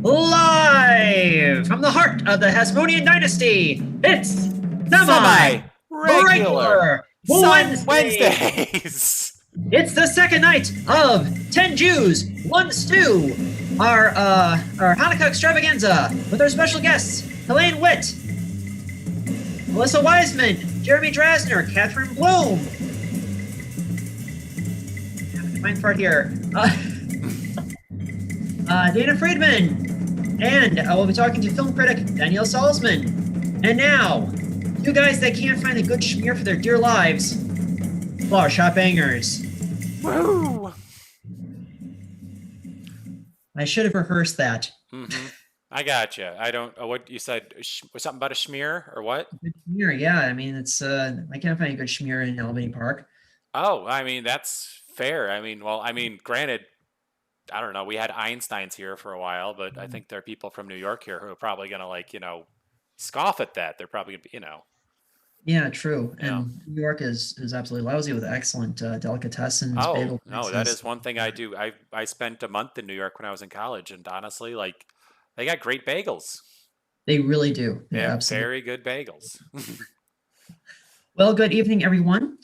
Live from the heart of the Hasmonean dynasty, it's Semi-regular semi-regular Some Wednesday. Wednesdays. It's the second night of 10 Jews, 1 Stew, our Hanukkah extravaganza with our special guests, Helene Witt, Melissa Weisman, Jeremy Drazner, Catherine Bloom. Fine part here. Dana Friedman, and we'll be talking to film critic Danielle Solzman. And now, you guys that can't find a good schmear for their dear lives, flower shop bangers. Woo! I should have rehearsed that. Mm-hmm. I gotcha. I don't. What you said? Something about a schmear or what? Good schmear, yeah. I mean, it's I can't find a good schmear in Albany Park. Oh, I mean that's fair. Granted, I don't know. We had Einsteins here for a while, but I think there are people from New York here who are probably gonna scoff at that. They're probably gonna. Yeah, true. Yeah. And New York is absolutely lousy with excellent delicatessens, Oh bagel no, that places. is one thing I do. I spent a month in New York when I was in college, and honestly, they got great bagels. They really do. They They have absolutely. very good bagels. Well, good evening, everyone.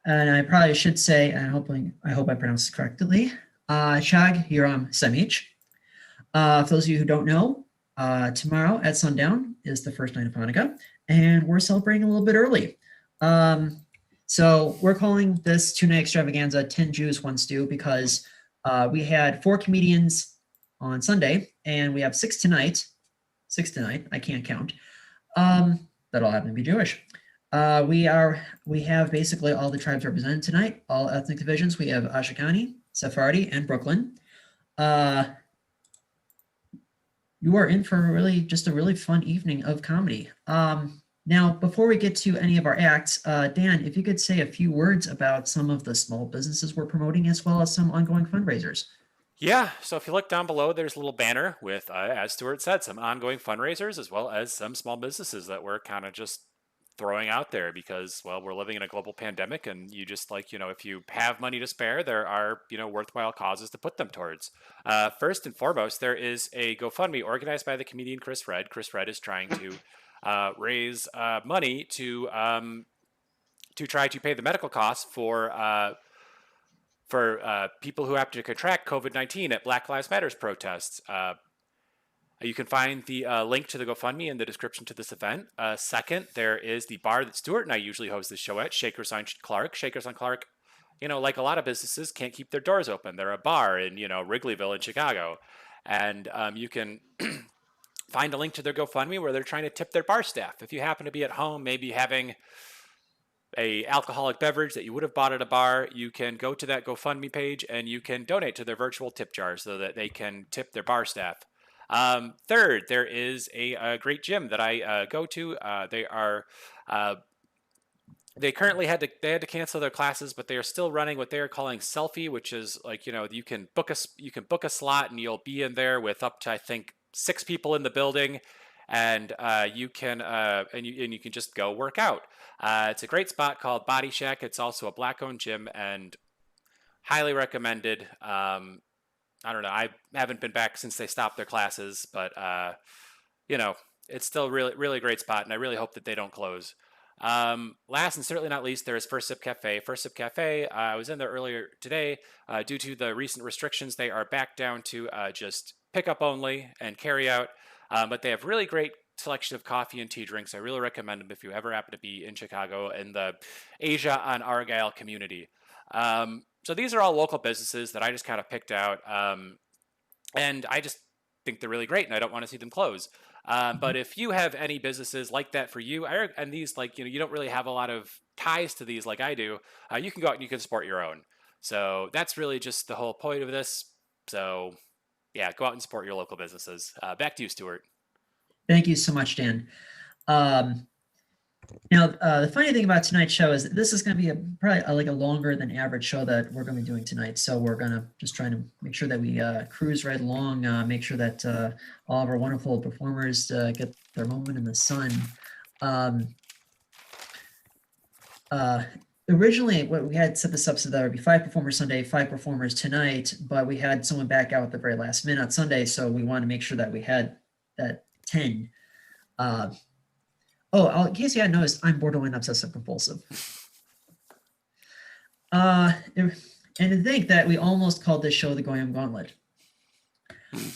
And I probably should say, and I hope I pronounced it correctly, Shag Hiram Semich. For those of you who don't know, tomorrow at sundown is the first night of Hanukkah, and we're celebrating a little bit early. So we're calling this two-night extravaganza 10 Jews, 1 Stew because we had 4 comedians on Sunday, and we have 6 tonight. 6 tonight, I can't count. That all happen to be Jewish. We have basically all the tribes represented tonight, all ethnic divisions. We have Ashkenazi, Sephardi, and Brooklyn. You are in for just a really fun evening of comedy. Now, before we get to any of our acts, Dan, if you could say a few words about some of the small businesses we're promoting, as well as some ongoing fundraisers. Yeah, so if you look down below, there's a little banner with, as Stuart said, some ongoing fundraisers as well as some small businesses that we're kind of just throwing out there because, well, we're living in a global pandemic and you just if you have money to spare, there are, worthwhile causes to put them towards. First and foremost, there is a GoFundMe organized by the comedian Chris Red. Chris Red is trying to raise money to try to pay the medical costs for people who happen to contract COVID-19 at Black Lives Matters protests. You can find the link to the GoFundMe in the description to this event. Second, there is the bar that Stuart and I usually host this show at, Shakers on Clark. Shakers on Clark, like a lot of businesses, can't keep their doors open. They're a bar in, Wrigleyville in Chicago. And you can find a link to their GoFundMe where they're trying to tip their bar staff. If you happen to be at home, maybe having a alcoholic beverage that you would have bought at a bar, you can go to that GoFundMe page and you can donate to their virtual tip jar so that they can tip their bar staff. Third, there is a great gym that I go to. They currently had to cancel their classes, but they are still running what they are calling Selfie, which is you can book a slot and you'll be in there with up to I think 6 people in the building, and you can just go work out. It's a great spot called Bodi Shak. It's also a Black-owned gym and highly recommended. I don't know. I haven't been back since they stopped their classes, but it's still really, really great spot, and I really hope that they don't close. Last and certainly not least, there is First Sip Cafe. First Sip Cafe, I was in there earlier today. Due to the recent restrictions, they are back down to just pickup only and carry out, but they have really great selection of coffee and tea drinks. I really recommend them if you ever happen to be in Chicago in the Asia on Argyle community. So these are all local businesses that I just kind of picked out, and I just think they're really great, and I don't want to see them close. But if you have any businesses like that for you, and these you don't really have a lot of ties to these like I do, you can go out and you can support your own. So that's really just the whole point of this. So yeah, go out and support your local businesses. Back to you, Stuart. Thank you so much, Dan. Now, the funny thing about tonight's show is that this is going to be probably a longer than average show that we're going to be doing tonight. So we're going to just try to make sure that we cruise right along, make sure that all of our wonderful performers get their moment in the sun. originally what we had set this up so that would be 5 performers Sunday, 5 performers tonight, but we had someone back out at the very last minute on Sunday, so we wanted to make sure that we had that 10. In case you hadn't noticed, I'm borderline obsessive compulsive. And to think that we almost called this show the Going Home Gauntlet.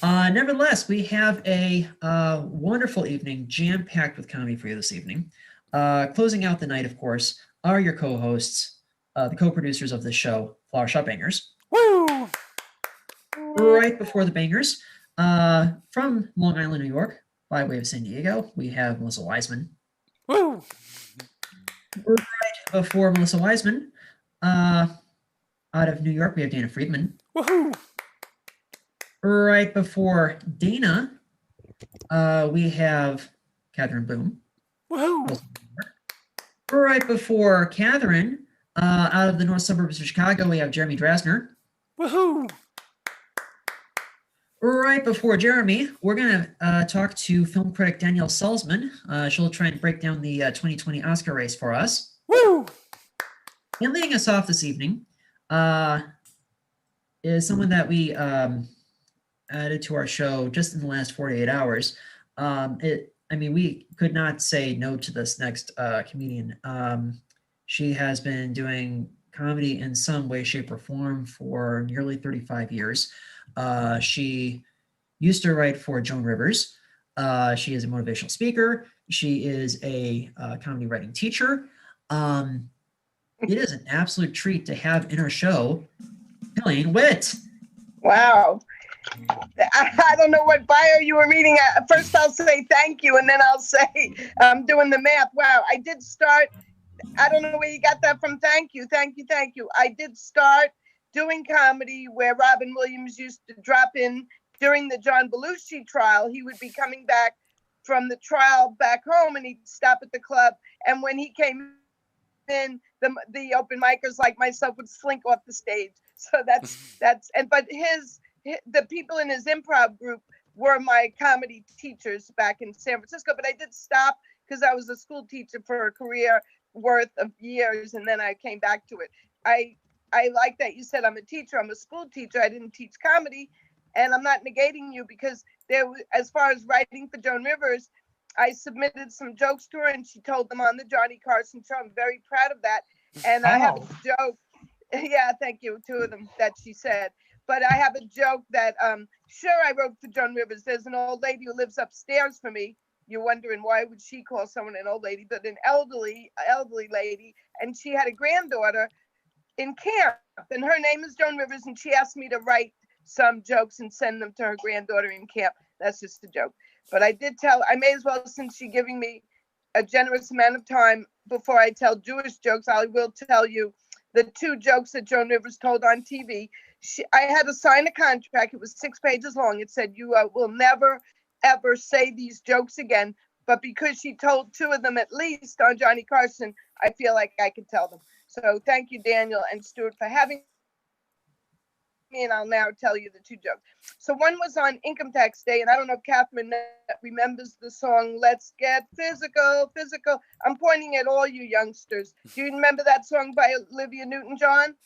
Nevertheless, we have a wonderful evening, jam-packed with comedy for you this evening. Closing out the night, of course, are your co-hosts, the co-producers of the show, Flower Shop Bangers. Woo! Right before the Bangers, from Long Island, New York, by way of San Diego, we have Melissa Weisman. Woo! Right before Melissa Weisman, out of New York, we have Dana Friedman. Woohoo! Right before Dana, we have Catherine Boom. Woohoo! Right before Catherine, out of the north suburbs of Chicago, we have Jeremy Drazner. Woohoo! Right before Jeremy, we're going to talk to film critic Danielle Solzman. She'll try and break down the 2020 Oscar race for us. Woo! And leading us off this evening is someone that we added to our show just in the last 48 hours. We could not say no to this next comedian. She has been doing comedy in some way, shape, or form for nearly 35 years. She used to write for Joan Rivers. She is a motivational speaker. She is a comedy writing teacher. It is an absolute treat to have in our show, Elaine Witt. Wow. I don't know what bio you were reading. First, I'll say thank you, and then I'll say I'm doing the math. Wow, I did start. I don't know where you got that from. Thank you. I did start doing comedy where Robin Williams used to drop in during the John Belushi trial. He would be coming back from the trial back home, and he'd stop at the club. And when he came in, the open micers like myself would slink off the stage. So but the people in his improv group were my comedy teachers back in San Francisco. But I did stop because I was a school teacher for a career worth of years, and then I came back to it. I like that you said I'm a teacher. I'm a school teacher. I didn't teach comedy, and I'm not negating you because as far as writing for Joan Rivers, I submitted some jokes to her, and she told them on the Johnny Carson show. I'm very proud of that. And I have a joke. Yeah, thank you. 2 of them that she said. But I have a joke that, sure, I wrote for Joan Rivers. There's an old lady who lives upstairs for me. You're wondering why would she call someone an old lady, but an elderly lady. And she had a granddaughter in camp, and her name is Joan Rivers. And she asked me to write some jokes and send them to her granddaughter in camp. That's just a joke. But I may as well, since she's giving me a generous amount of time before I tell Jewish jokes, I will tell you the 2 jokes that Joan Rivers told on TV. I had to sign a contract. It was 6 pages long. It said, you will never, ever say these jokes again. But because she told 2 of them at least on Johnny Carson, I feel like I can tell them. So thank you, Daniel and Stuart, for having me. And I'll now tell you the 2 jokes. So one was on Income Tax Day. And I don't know if Catherine remembers the song, Let's Get Physical, Physical. I'm pointing at all you youngsters. Do you remember that song by Olivia Newton-John?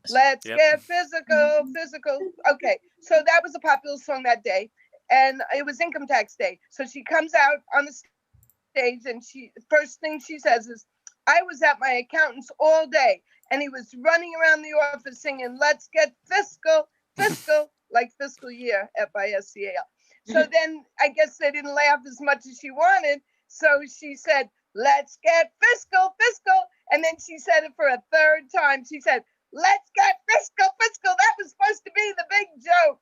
Let's get physical, physical. Okay, so that was a popular song that day, and it was Income Tax Day. So she comes out on the stage, and first thing she says is, I was at my accountant's all day, and he was running around the office singing, let's get fiscal, fiscal, like fiscal year, FISCAL. So then I guess they didn't laugh as much as she wanted, so she said, let's get fiscal, fiscal, and then she said it for a 3rd time. She said, let's get fiscal, fiscal. That was supposed to be the big joke.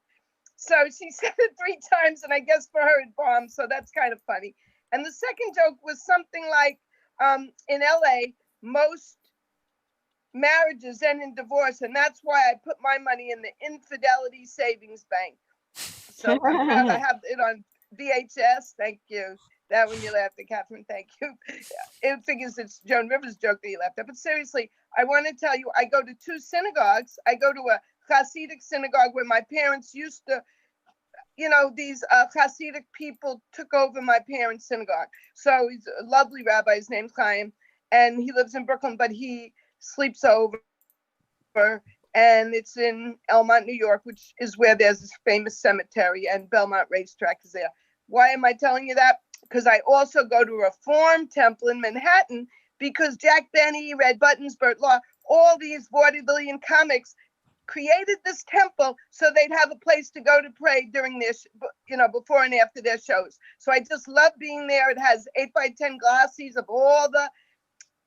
So she said it 3 times, and I guess for her it bombed. So that's kind of funny. And the second joke was something like, in LA, most marriages end in divorce, and that's why I put my money in the Infidelity Savings Bank. So I'm proud I have it on VHS. Thank you. That one you laughed at, Catherine. Thank you. It figures it's Joan Rivers' joke that you laughed at. But seriously, I want to tell you, I go to 2 synagogues. I go to a Hasidic synagogue where my parents used to, these Hasidic people took over my parents' synagogue. So he's a lovely rabbi. His name's Chaim, and he lives in Brooklyn. But he sleeps over, and it's in Elmont, New York, which is where there's this famous cemetery, and Belmont Racetrack is there. Why am I telling you that? Because I also go to a Reform Temple in Manhattan, because Jack Benny, Red Buttons, Burt Law, all these vaudevillian comics created this temple so they'd have a place to go to pray during their, before and after their shows. So I just love being there. It has 8x10 glossies of all the,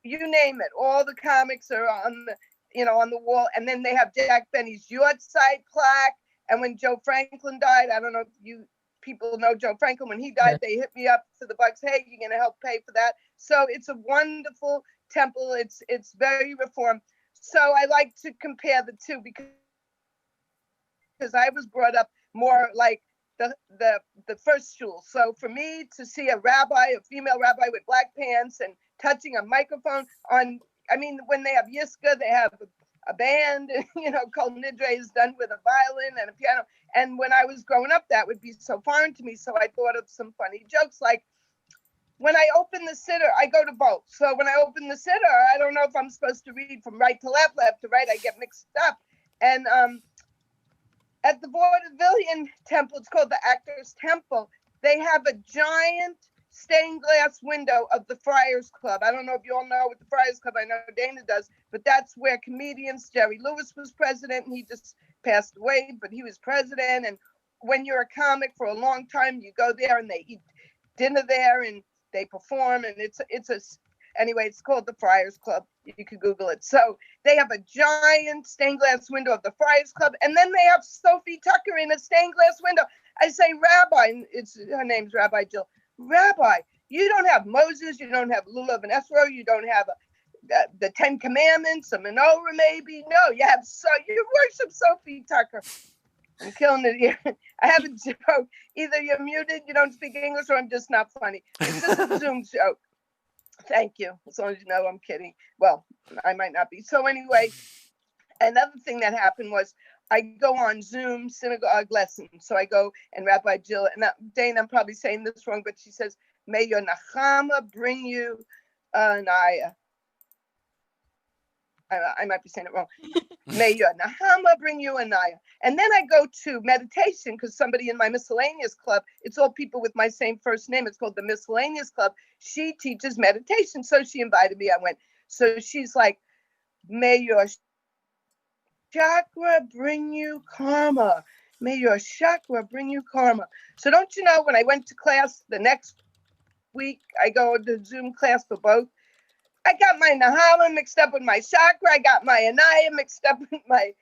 you name it, all the comics are on the, on the wall. And then they have Jack Benny's Yortzeit plaque. And when Joe Franklin died, I don't know if you people know Joe Franklin, when he died, they hit me up to the Bucks. Hey, you're going to help pay for that. So it's a wonderful temple. It's very reformed. So I like to compare the two because I was brought up more like the first shul. So for me to see a female rabbi with black pants and touching a microphone when they have Yiska, they have a band, Kol Nidre is done with a violin and a piano. And when I was growing up, that would be so foreign to me. So I thought of some funny jokes, like when I open the siddur, I go to both. So when I open the siddur, I don't know if I'm supposed to read from right to left, left to right. I get mixed up. And at the Vaudevillian Temple, it's called the Actors Temple, they have a giant stained glass window of the Friars Club. I don't know if you all know what the Friars Club, I know Dana does, but that's where comedians, Jerry Lewis was president, and he just passed away, but he was president. And when you're a comic for a long time, you go there and they eat dinner there and they perform, and anyway, it's called the Friars Club. You can Google it. So they have a giant stained glass window of the Friars Club, and then they have Sophie Tucker in a stained glass window. I say, Rabbi, her name's Rabbi Jill. Rabbi, you don't have Moses, you don't have Lulav and Esro, you don't have the Ten Commandments, a menorah maybe. No, you worship Sophie Tucker. I'm killing it here. I have a joke. Either you're muted, you don't speak English, or I'm just not funny. It's just a Zoom joke. Thank you. As long as you know I'm kidding. Well, I might not be. So anyway, another thing that happened was I go on Zoom synagogue lessons. So I go and Rabbi Jill, and Dana, I'm probably saying this wrong, but she says, may your Nachama bring you an ayah. I might be saying it wrong. May your Nahama bring you an ayah. And then I go to meditation because somebody in my miscellaneous club, it's all people with my same first name. It's called the Miscellaneous Club. She teaches meditation. So she invited me. I went. So she's like, may your chakra bring you karma. May your chakra bring you karma. So don't you know, when I went to class the next week, I go to Zoom class for both. I got my Nahama mixed up with my chakra. I got my Anaya mixed up with my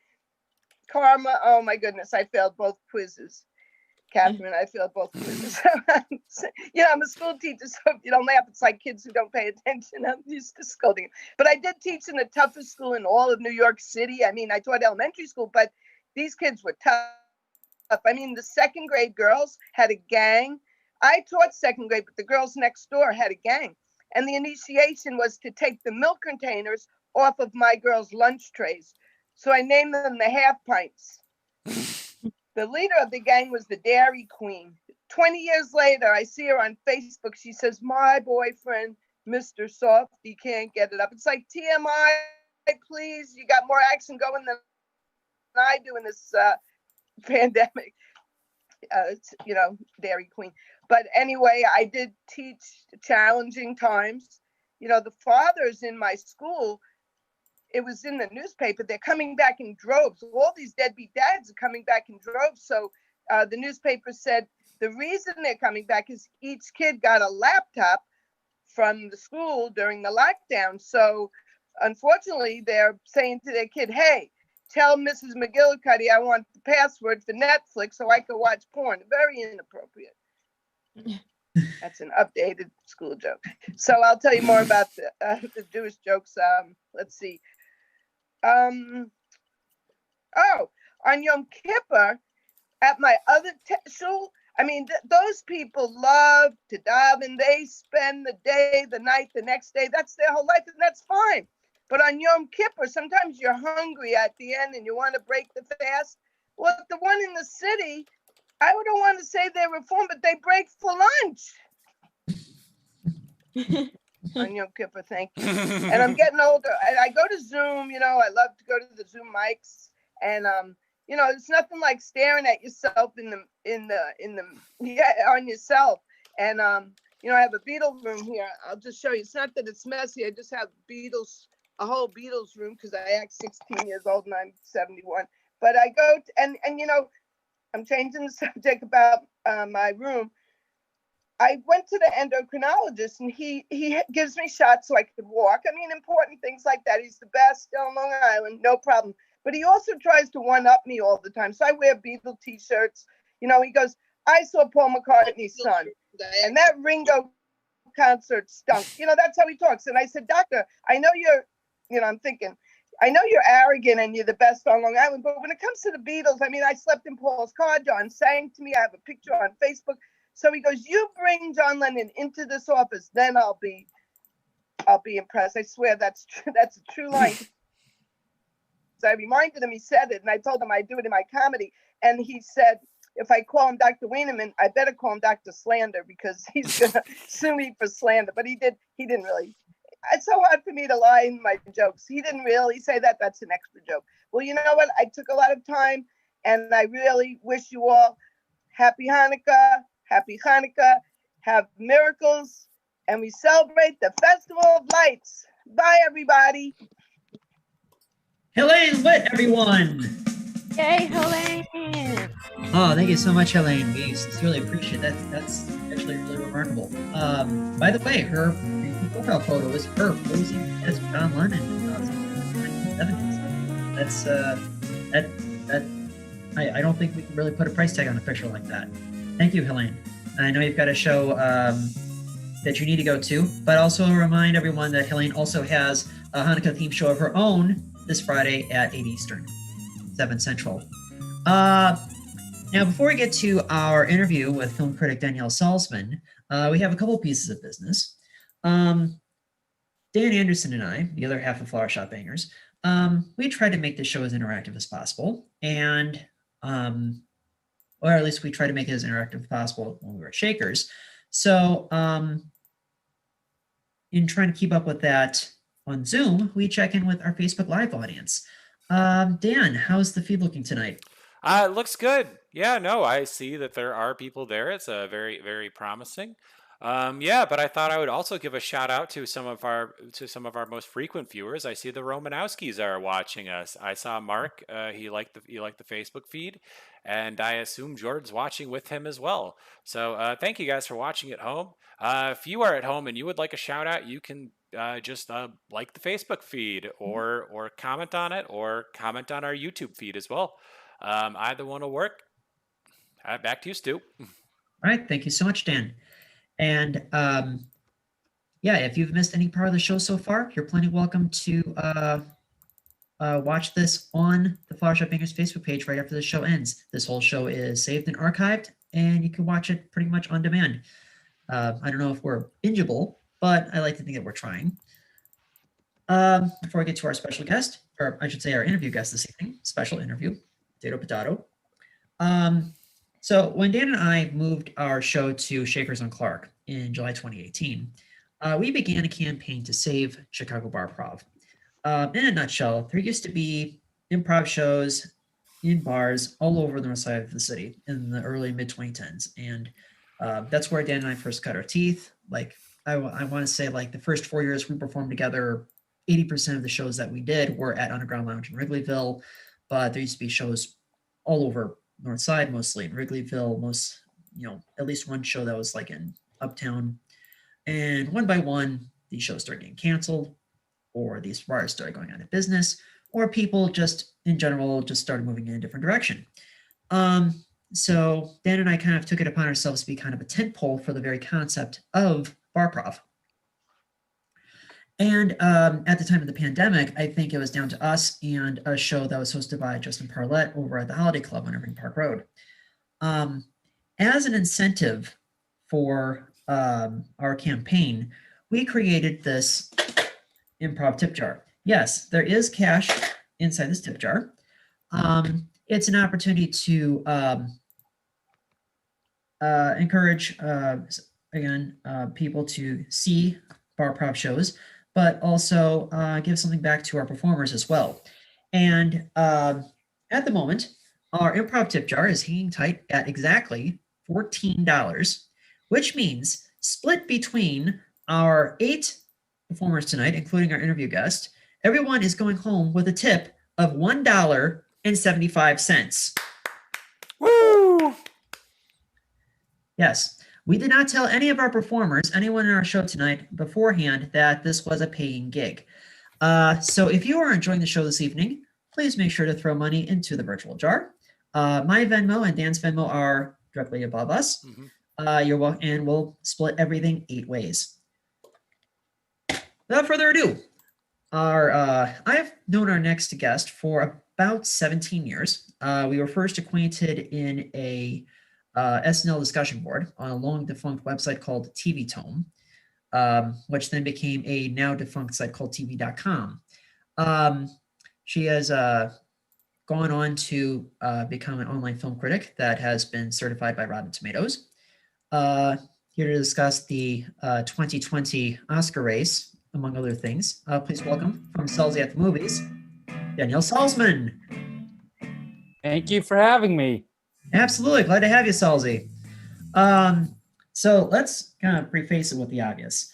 karma. Oh my goodness, I failed both quizzes. Catherine, I failed both quizzes. I'm a school teacher, so if you don't laugh, it's like kids who don't pay attention. I'm used to scolding. But I did teach in the toughest school in all of New York City. I mean, I taught elementary school, but these kids were tough. I mean, the second grade girls had a gang. I taught second grade, but the girls next door had a gang. And the initiation was to take the milk containers off of my girls' lunch trays. So I named them the half pints. The leader of the gang was the Dairy Queen. 20 years later, I see her on Facebook. She says, my boyfriend, Mr. Softy, can't get it up. It's like, TMI, please. You got more action going than I do in this pandemic. Dairy Queen. But anyway, I did teach challenging times. The fathers in my school, it was in the newspaper, they're coming back in droves. All these deadbeat dads are coming back in droves. So the newspaper said the reason they're coming back is each kid got a laptop from the school during the lockdown. So unfortunately, they're saying to their kid, hey, tell Mrs. McGillicuddy I want the password for Netflix so I can watch porn. Very inappropriate. That's an updated school joke. So I'll tell you more about the Jewish jokes. Let's see. On Yom Kippur, at my other shul, I mean, those people love to daven. They spend the day, the night, the next day. That's their whole life, and that's fine. But on Yom Kippur, sometimes you're hungry at the end and you want to break the fast. Well, the one in the city, I don't want to say they're reformed, but they break for lunch. on Yom Kippur. Thank you. And I'm getting older. And I go to Zoom. You know, I love to go to the Zoom mics. And you know, it's nothing like staring at yourself on yourself. And you know, I have a Beatles room here. I'll just show you. It's not that it's messy. I just have a whole Beatles room because I act 16 years old and I'm 71. But I go and you know, I'm changing the subject about my room. I went to the endocrinologist and he gives me shots so I could walk. I mean, important things like that. He's the best on Long Island, no problem. But he also tries to one-up me all the time. So I wear Beatle t-shirts. You know, he goes, I saw Paul McCartney's son, and that Ringo concert stunk. You know, that's how he talks. And I said, doctor, I know I'm thinking, I know you're arrogant and you're the best on Long Island, but when it comes to the Beatles, I mean, I slept in Paul's car. John sang to me. I have a picture on Facebook. So he goes, you bring John Lennon into this office, then I'll be impressed. I swear that's true. That's a true line. So I reminded him, he said it, and I told him I'd do it in my comedy. And he said, if I call him Dr. Wienerman, I better call him Dr. Slander because he's gonna sue me for slander. But he didn't really. It's so hard for me to lie in my jokes. He didn't really say that. That's an extra joke. Well, you know what? I took a lot of time, and I really wish you all happy Hanukkah, have miracles, and we celebrate the Festival of Lights. Bye, everybody. Helene's lit, everyone. Yay, Helene! Oh, thank you so much, Helene. We sincerely appreciate that. That's actually really remarkable. By the way, her profile photo is her posing as John Lennon in the 1970s. That's I don't think we can really put a price tag on a picture like that. Thank you, Helene. I know you've got a show that you need to go to, but also remind everyone that Helene also has a Hanukkah themed show of her own this Friday at 8 Eastern, 7 Central. Now, before we get to our interview with film critic Danielle Solzman, we have a couple pieces of business. Dan Anderson and I, the other half of Flower Shop Bangers, we tried to make this show as interactive as possible, and or at least we try to make it as interactive as possible when we were at Shakers. So in trying to keep up with that on Zoom, we check in with our Facebook Live audience. Dan, how's the feed looking tonight? It looks good. Yeah, no, I see that there are people there. It's very, very promising. Yeah, but I thought I would also give a shout out to some of our most frequent viewers. I see the Romanowskis are watching us. I saw Mark. He liked the Facebook feed, and I assume Jordan's watching with him as well. So thank you guys for watching at home. If you are at home and you would like a shout out, you can just like the Facebook feed or comment on it or comment on our YouTube feed as well. Either one will work. Back to you, Stu. All right, thank you so much, Dan. And yeah, if you've missed any part of the show so far, you're plenty welcome to watch this on the Flower Shop Bangers Facebook page right after the show ends. This whole show is saved and archived, and you can watch it pretty much on demand. I don't know if we're bingeable, but I like to think that we're trying. Before we get to our special guest, or I should say our interview guest this evening, special interview, Potato. So when Dan and I moved our show to Shakers on Clark in July 2018, we began a campaign to save Chicago Barprov. In a nutshell, there used to be improv shows in bars all over the north side of the city in the early mid-2010s. And that's where Dan and I first cut our teeth. Like, I want to say, like, the first 4 years we performed together, 80% of the shows that we did were at Underground Lounge in Wrigleyville, but there used to be shows all over North Side, mostly in Wrigleyville, at least one show that was like in Uptown. And one by one, these shows started getting canceled, or these bars started going out of business, or people just in general just started moving in a different direction. So Dan and I kind of took it upon ourselves to be kind of a tent pole for the very concept of barprov. And at the time of the pandemic, I think it was down to us and a show that was hosted by Justin Parlett over at the Holiday Club on Irving Park Road. As an incentive for our campaign, we created this improv tip jar. Yes, there is cash inside this tip jar. It's an opportunity to encourage, people to see barprov shows, but also give something back to our performers as well. And at the moment, our improv tip jar is hanging tight at exactly $14, which means split between our 8 performers tonight, including our interview guest, everyone is going home with a tip of $1.75. Woo! Yes, we did not tell any of our performers, anyone in our show tonight beforehand, that this was a paying gig. So if you are enjoying the show this evening, please make sure to throw money into the virtual jar. My Venmo and Dan's Venmo are directly above us. You're welcome, and we'll split everything 8 ways. Without further ado, I have known our next guest for about 17 years. We were first acquainted in a SNL discussion board on a long defunct website called TV Tome, which then became a now defunct site called TV.com. She has gone on to become an online film critic that has been certified by Rotten Tomatoes. Here to discuss the 2020 Oscar race, among other things. Please welcome from Selzy at the Movies, Danielle Solzman. Thank you for having me. Absolutely, glad to have you, Selzy. So let's kind of preface it with the obvious.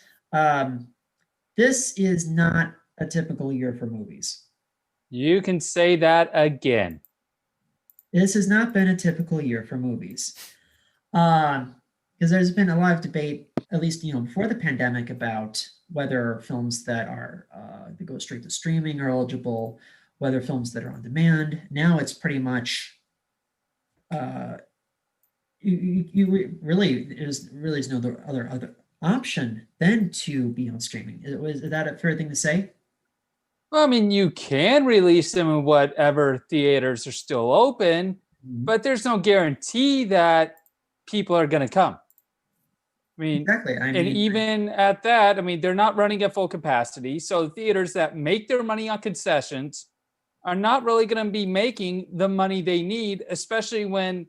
This is not a typical year for movies. You can say that again. This has not been a typical year for movies. Because there's been a lot of debate, at least before the pandemic, about whether films that are that go straight to streaming are eligible, whether films that are on demand. Now it's pretty much you really there's no other option than to be on streaming. Is that a fair thing to say? Well, I mean, you can release them in whatever theaters are still open, but there's no guarantee that people are going to come. I mean, exactly. And even at that, I mean, they're not running at full capacity. So theaters that make their money on concessions are not really going to be making the money they need, especially when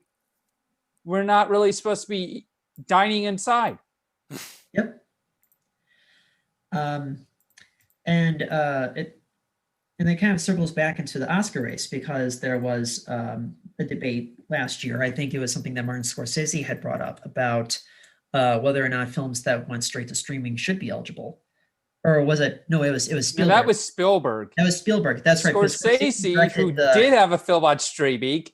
we're not really supposed to be dining inside. Yep. And it kind of circles back into the Oscar race, because there was a debate last year. I think it was something that Martin Scorsese had brought up about whether or not films that went straight to streaming should be eligible. Or was it? No, it was Spielberg. No, that was Spielberg. That was Spielberg. That's right. Scorsese, who did have a film on streaming,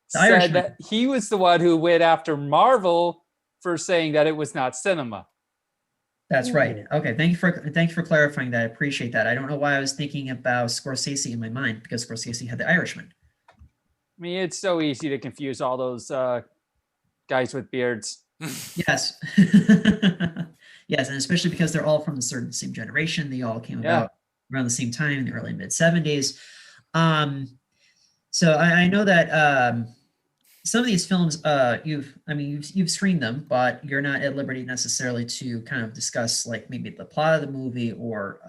said that he was the one who went after Marvel for saying that it was not cinema. That's right. Okay, thank you for clarifying that. I appreciate that. I don't know why I was thinking about Scorsese in my mind, because Scorsese had The Irishman. I mean, it's so easy to confuse all those guys with beards. Yes. Yes, and especially because they're all from the same generation. They all came about around the same time in the early mid 70s. So I know that some of these films you've screened them, but you're not at liberty necessarily to kind of discuss like maybe the plot of the movie or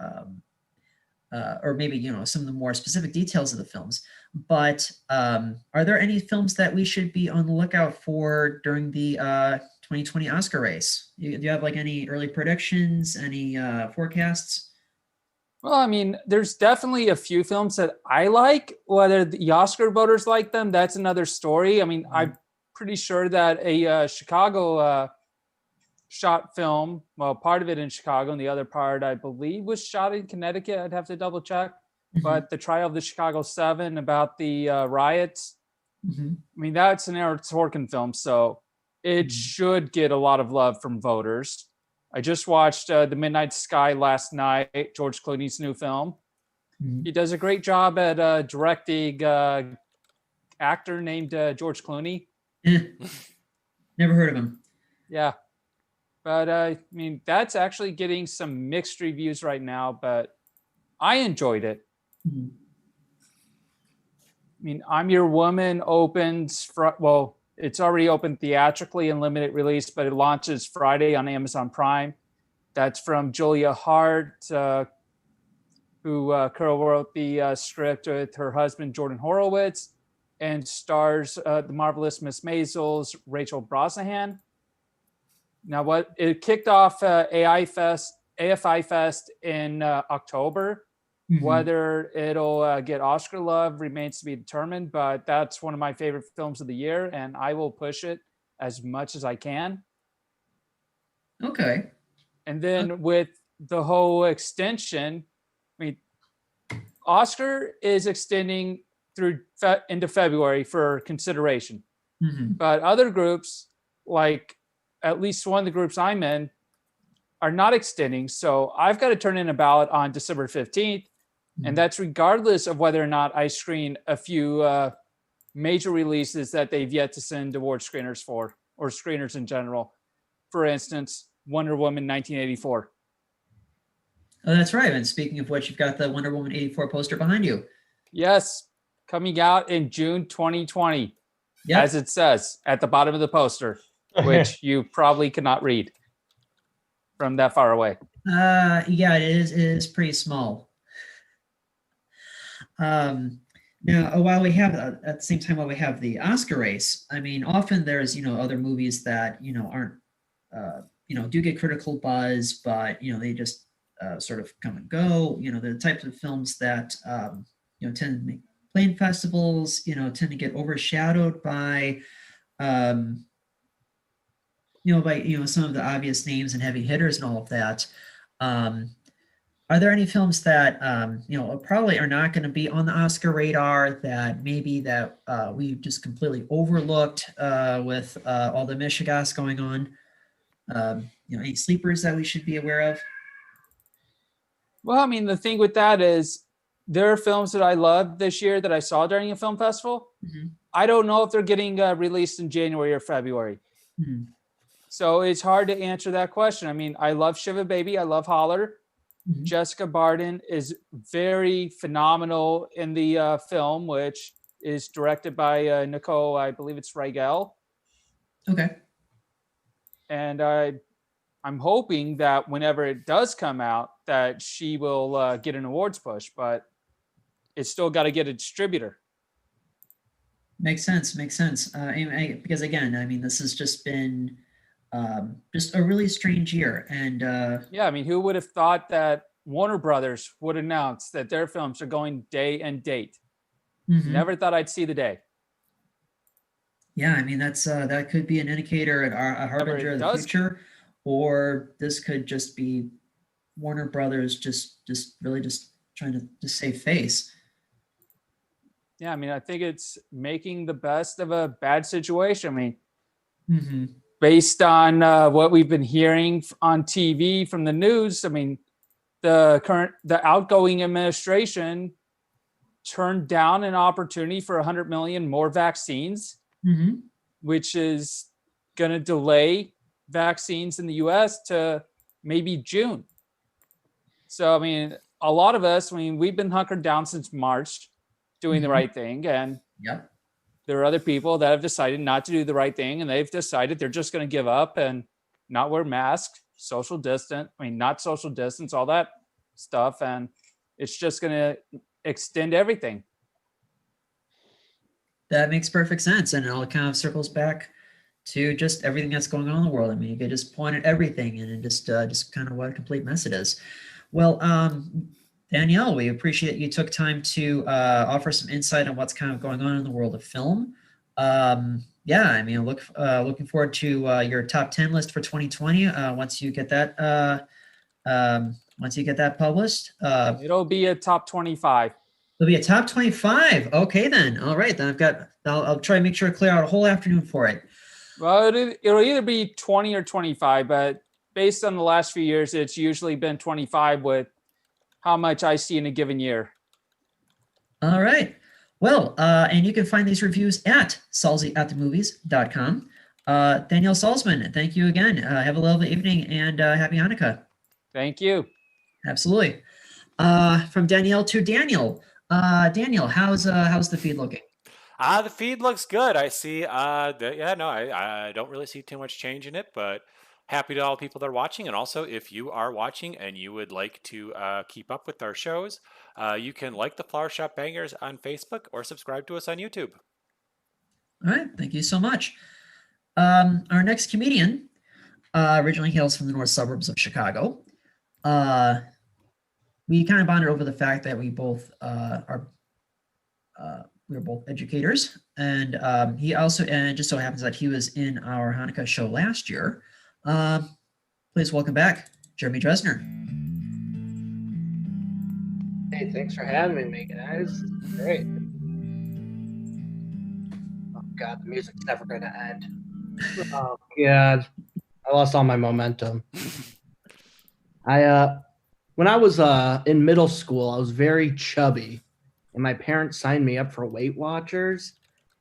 maybe some of the more specific details of the films. But are there any films that we should be on the lookout for during the 2020 Oscar race? Do you have like any early predictions, any forecasts? Well, I mean, there's definitely a few films that I like. Whether the Oscar voters like them, that's another story. I mean, I'm pretty sure that a Chicago shot film, well, part of it in Chicago and the other part, I believe, was shot in Connecticut. I'd have to double check. But the trial of the Chicago 7 about the riots, I mean, that's an Aaron Sorkin film, so it should get a lot of love from voters. I just watched The Midnight Sky last night, George Clooney's new film. He does a great job at directing actor named George Clooney. Never heard of him. Yeah. But I mean, that's actually getting some mixed reviews right now, but I enjoyed it. I mean, I'm Your Woman opens, it's already open theatrically in limited release, but it launches Friday on Amazon Prime. That's from Julia Hart, who co-wrote the script with her husband, Jordan Horowitz, and stars the marvelous Miss Maisel's Rachel Brosnahan. Now, it kicked off AI Fest AFI Fest in October. Whether it'll get Oscar love remains to be determined, but that's one of my favorite films of the year, and I will push it as much as I can. Okay. And then with the whole extension, I mean, Oscar is extending through into February for consideration. But other groups, like at least one of the groups I'm in, are not extending. So I've got to turn in a ballot on December 15th. And that's regardless of whether or not I screen a few major releases that they've yet to send award screeners for, or screeners in general. For instance, Wonder Woman 1984. Oh, that's right. And speaking of which, you've got the Wonder Woman 84 poster behind you. Yes, coming out in June 2020, as it says at the bottom of the poster, which you probably cannot read from that far away. Yeah, it is pretty small. Now, while we have at the same time, while we have the Oscar race, I mean, often there's other movies that aren't do get critical buzz, but they just sort of come and go. The types of films that tend to make plane festivals, tend to get overshadowed by by some of the obvious names and heavy hitters and all of that. Are there any films that probably are not going to be on the Oscar radar that maybe that we just completely overlooked with all the mishigas going on? Any sleepers that we should be aware of? Well, I mean, the thing with that is there are films that I loved this year that I saw during a film festival. I don't know if they're getting released in January or February. So it's hard to answer that question. I mean, I love Shiva Baby. I love Holler. Jessica Barden is very phenomenal in the film, which is directed by Nicole, I believe it's Reigel. Okay. And I'm hoping that whenever it does come out, that she will get an awards push, but it's still got to get a distributor. Makes sense. Because again, I mean, this has just been just a really strange year. And yeah, I mean, who would have thought that Warner Brothers would announce that their films are going day and date? Never thought I'd see the day. Yeah, I mean, that's that could be an indicator, a harbinger of the future, or this could just be Warner Brothers just really just trying to just save face. Yeah, I mean, I think it's making the best of a bad situation. I mean, based on what we've been hearing on TV from the news, I mean, the outgoing administration turned down an opportunity for 100 million more vaccines, which is going to delay vaccines in the US to maybe June. So, I mean, a lot of us, I mean, we've been hunkered down since March doing the right thing. And there are other people that have decided not to do the right thing, and they've decided they're just going to give up and not wear masks, social distance, not social distance, all that stuff. And it's just going to extend everything. That makes perfect sense. And it all kind of circles back to just everything that's going on in the world. I mean, you could just point at everything and just kind of what a complete mess it is. Well, Danielle, we appreciate you took time to offer some insight on what's kind of going on in the world of film. Yeah, I mean, looking forward to your top 10 list for 2020 once you get that published. It'll be a top 25. It'll be a top 25. Okay, then. All right, then I'll try and make sure to clear out a whole afternoon for it. Well, it'll either be 20 or 25, but based on the last few years, it's usually been 25 with how much I see in a given year. All right. Well, and you can find these reviews at salsyaatthemovies.com. Danielle Solzman, thank you again. Have a lovely evening and happy Hanukkah. Thank you. Absolutely. From Danielle to Daniel. Daniel, how's the feed looking? The feed looks good. I see. I don't really see too much change in it, but happy to all the people that are watching. And also, if you are watching and you would like to keep up with our shows, you can like the Flower Shop Bangers on Facebook or subscribe to us on YouTube. All right. Thank you so much. Our next comedian originally hails from the north suburbs of Chicago. we kind of bonded over the fact that we both we were both educators, and he also, and it just so happens that he was in our Hanukkah show last year. Please welcome back Jeremy Drazner. Hey, thanks for having me, guys. Great. Oh God, the music's never gonna end. Oh God, I lost all my momentum. When I was in middle school, I was very chubby, and my parents signed me up for Weight Watchers,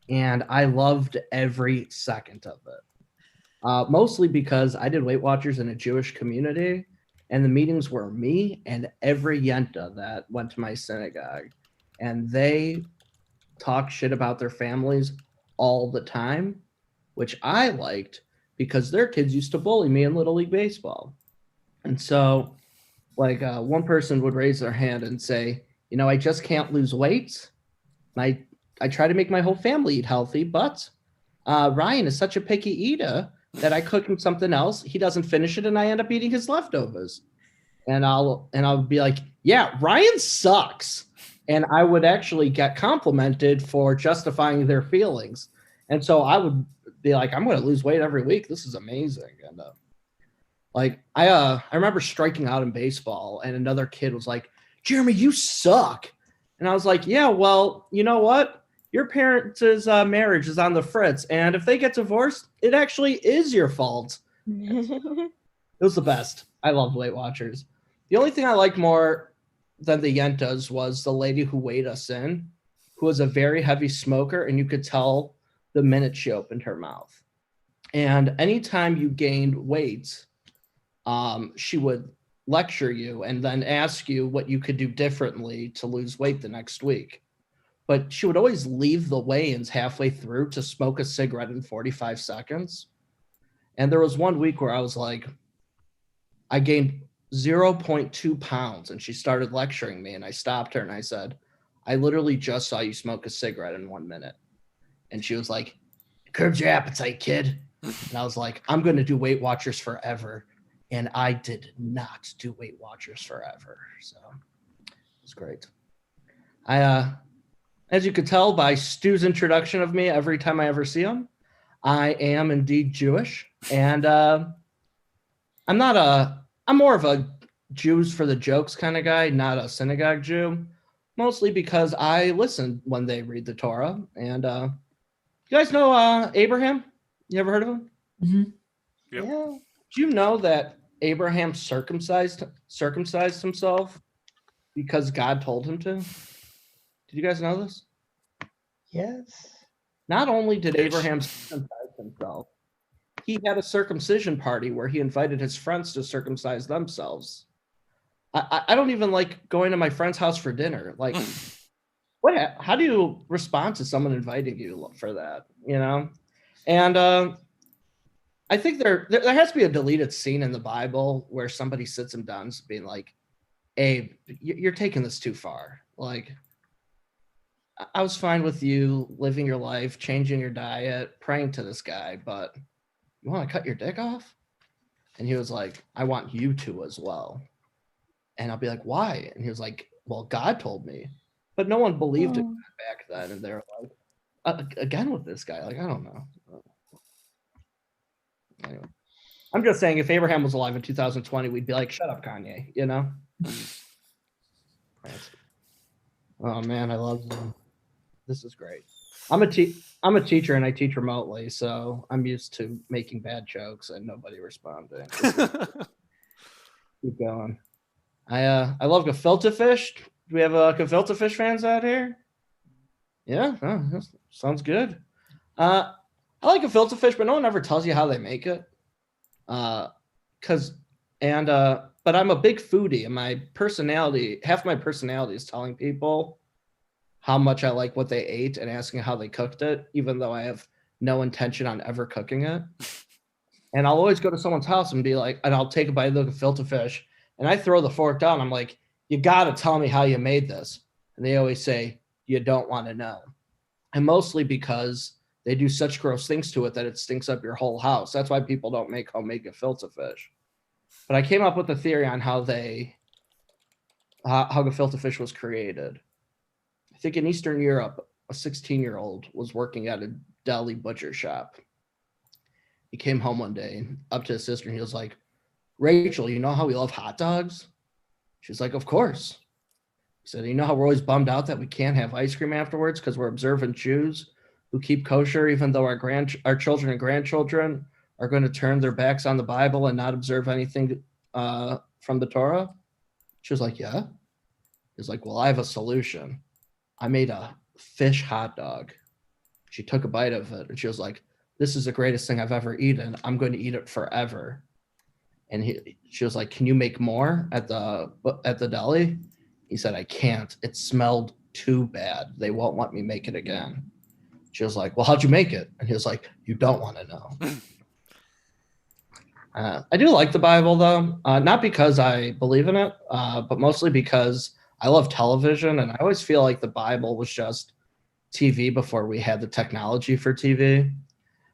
and I loved every second of it. Mostly because I did Weight Watchers in a Jewish community, and the meetings were me and every yenta that went to my synagogue, and they talk shit about their families all the time, which I liked because their kids used to bully me in Little League Baseball. And so, like, one person would raise their hand and say, you know, I just can't lose weight. I try to make my whole family eat healthy, but Ryan is such a picky eater that I cook him something else. He doesn't finish it, and I end up eating his leftovers. And I'll be like, yeah, Ryan sucks. And I would actually get complimented for justifying their feelings. And so I would be like, I'm going to lose weight every week. This is amazing. And I remember striking out in baseball, and another kid was like, Jeremy, you suck. And I was like, yeah, well, you know what? Your parents' marriage is on the fritz, and if they get divorced, it actually is your fault. It was the best. I loved Weight Watchers. The only thing I liked more than the yentas was the lady who weighed us in, who was a very heavy smoker, and you could tell the minute she opened her mouth. And anytime you gained weight, she would lecture you and then ask you what you could do differently to lose weight the next week. But she would always leave the weigh-ins halfway through to smoke a cigarette in 45 seconds. And there was one week where I was like, I gained 0.2 pounds, and she started lecturing me, and I stopped her and I said, I literally just saw you smoke a cigarette in 1 minute. And she was like, curbs your appetite, kid. And I was like, I'm going to do Weight Watchers forever. And I did not do Weight Watchers forever. So it was great. As you could tell by Stu's introduction of me every time I ever see him, I am indeed Jewish. And I'm more of a Jews for the jokes kind of guy, not a synagogue Jew, mostly because I listen when they read the Torah. And you guys know Abraham? You ever heard of him? Mm-hmm. Yep. Yeah. Do you know that Abraham circumcised himself because God told him to? Did you guys know this? Yes. Not only did Abraham circumcise himself, he had a circumcision party where he invited his friends to circumcise themselves. I don't even like going to my friend's house for dinner. Like, how do you respond to someone inviting you for that? You know? And I think there has to be a deleted scene in the Bible where somebody sits him down being like, Abe, you're taking this too far. Like, I was fine with you living your life, changing your diet, praying to this guy, but you want to cut your dick off? And he was like, I want you to as well. And I'll be like, why? And he was like, well, God told me. But no one believed it back then. And they're like, again with this guy, like, I don't know. Anyway, I'm just saying, if Abraham was alive in 2020, we'd be like, shut up, Kanye, you know? Oh, man, I love them. This is great. I'm a teacher, and I teach remotely, so I'm used to making bad jokes and nobody responding. Keep going. I love gefilte fish. Do we have gefilte fish fans out here? Yeah, sounds good. I like gefilte fish, but no one ever tells you how they make it. But I'm a big foodie, and half my personality is telling people how much I like what they ate and asking how they cooked it, even though I have no intention on ever cooking it. And I'll always go to someone's house and be like, and I'll take a bite of the gefilte fish, and I throw the fork down. I'm like, you got to tell me how you made this. And they always say, you don't want to know. And mostly because they do such gross things to it that it stinks up your whole house. That's why people don't make homemade gefilte fish. But I came up with a theory on how gefilte fish was created. I think in Eastern Europe, a 16-year-old was working at a deli butcher shop. He came home one day up to his sister and he was like, Rachel, you know how we love hot dogs? She's like, of course. He said, you know how we're always bummed out that we can't have ice cream afterwards because we're observant Jews who keep kosher even though our children and grandchildren are going to turn their backs on the Bible and not observe anything from the Torah? She was like, yeah. He's like, well, I have a solution. I made a fish hot dog. She took a bite of it and she was like, this is the greatest thing I've ever eaten. I'm going to eat it forever. And she was like, can you make more at the deli? He said, I can't. It smelled too bad. They won't let me make it again. She was like, well, how'd you make it? And he was like, you don't want to know. I do like the Bible, though, not because I believe in it, but mostly because I love television. And I always feel like the Bible was just TV before we had the technology for TV.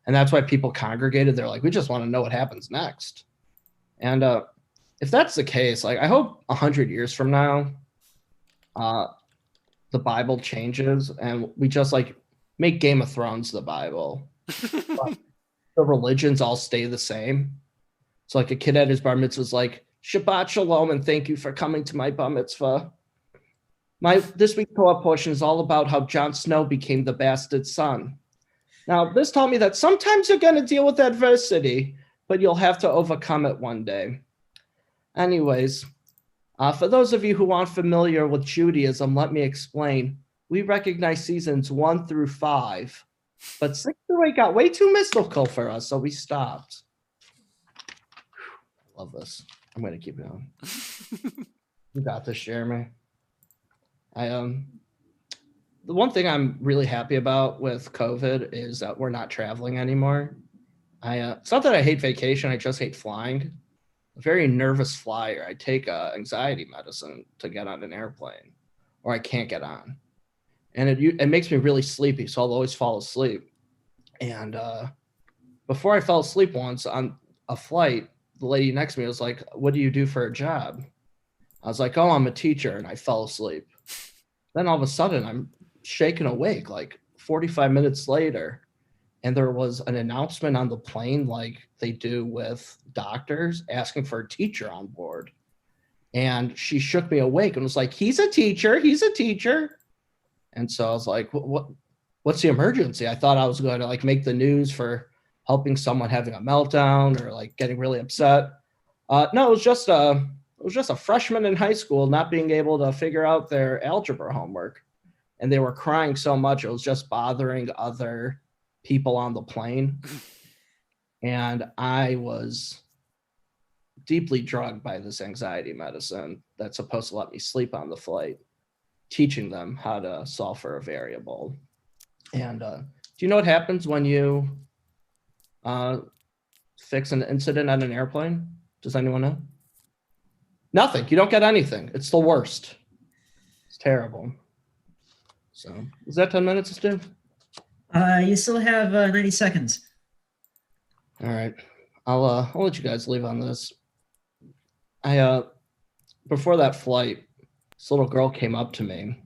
And that's why people congregated. They're like, we just want to know what happens next. And if that's the case, like, I hope 100 years from now, the Bible changes and we just like make Game of Thrones the Bible. The religions all stay the same. So like a kid at his bar mitzvah is like, Shabbat Shalom and thank you for coming to my bar mitzvah. This week's Torah portion is all about how Jon Snow became the bastard son. Now, this taught me that sometimes you're going to deal with adversity, but you'll have to overcome it one day. Anyways, for those of you who aren't familiar with Judaism, let me explain. We recognize seasons 1 through 5, but 6 through 8 got way too mystical for us, so we stopped. Love this. I'm going to keep going. You got this, Jeremy. The one thing I'm really happy about with COVID is that we're not traveling anymore. It's not that I hate vacation. I just hate flying. A very nervous flyer. I take anxiety medicine to get on an airplane, or I can't get on. And it makes me really sleepy, so I'll always fall asleep. And before I fell asleep once on a flight, the lady next to me was like, what do you do for a job? I was like, oh, I'm a teacher, and I fell asleep. Then all of a sudden, I'm shaken awake like 45 minutes later, and there was an announcement on the plane like they do with doctors asking for a teacher on board. And she shook me awake and was like, he's a teacher. And so I was like, what's the emergency? I thought I was going to like make the news for helping someone having a meltdown or like getting really upset. No, it was just a freshman in high school not being able to figure out their algebra homework. And they were crying so much, it was just bothering other people on the plane. And I was deeply drugged by this anxiety medicine that's supposed to let me sleep on the flight, teaching them how to solve for a variable. And do you know what happens when you fix an incident on an airplane? Does anyone know? Nothing. You don't get anything. It's the worst. It's terrible. So is that 10 minutes, Stu? You still have 90 seconds. All right. I'll let you guys leave on this. Before that flight, this little girl came up to me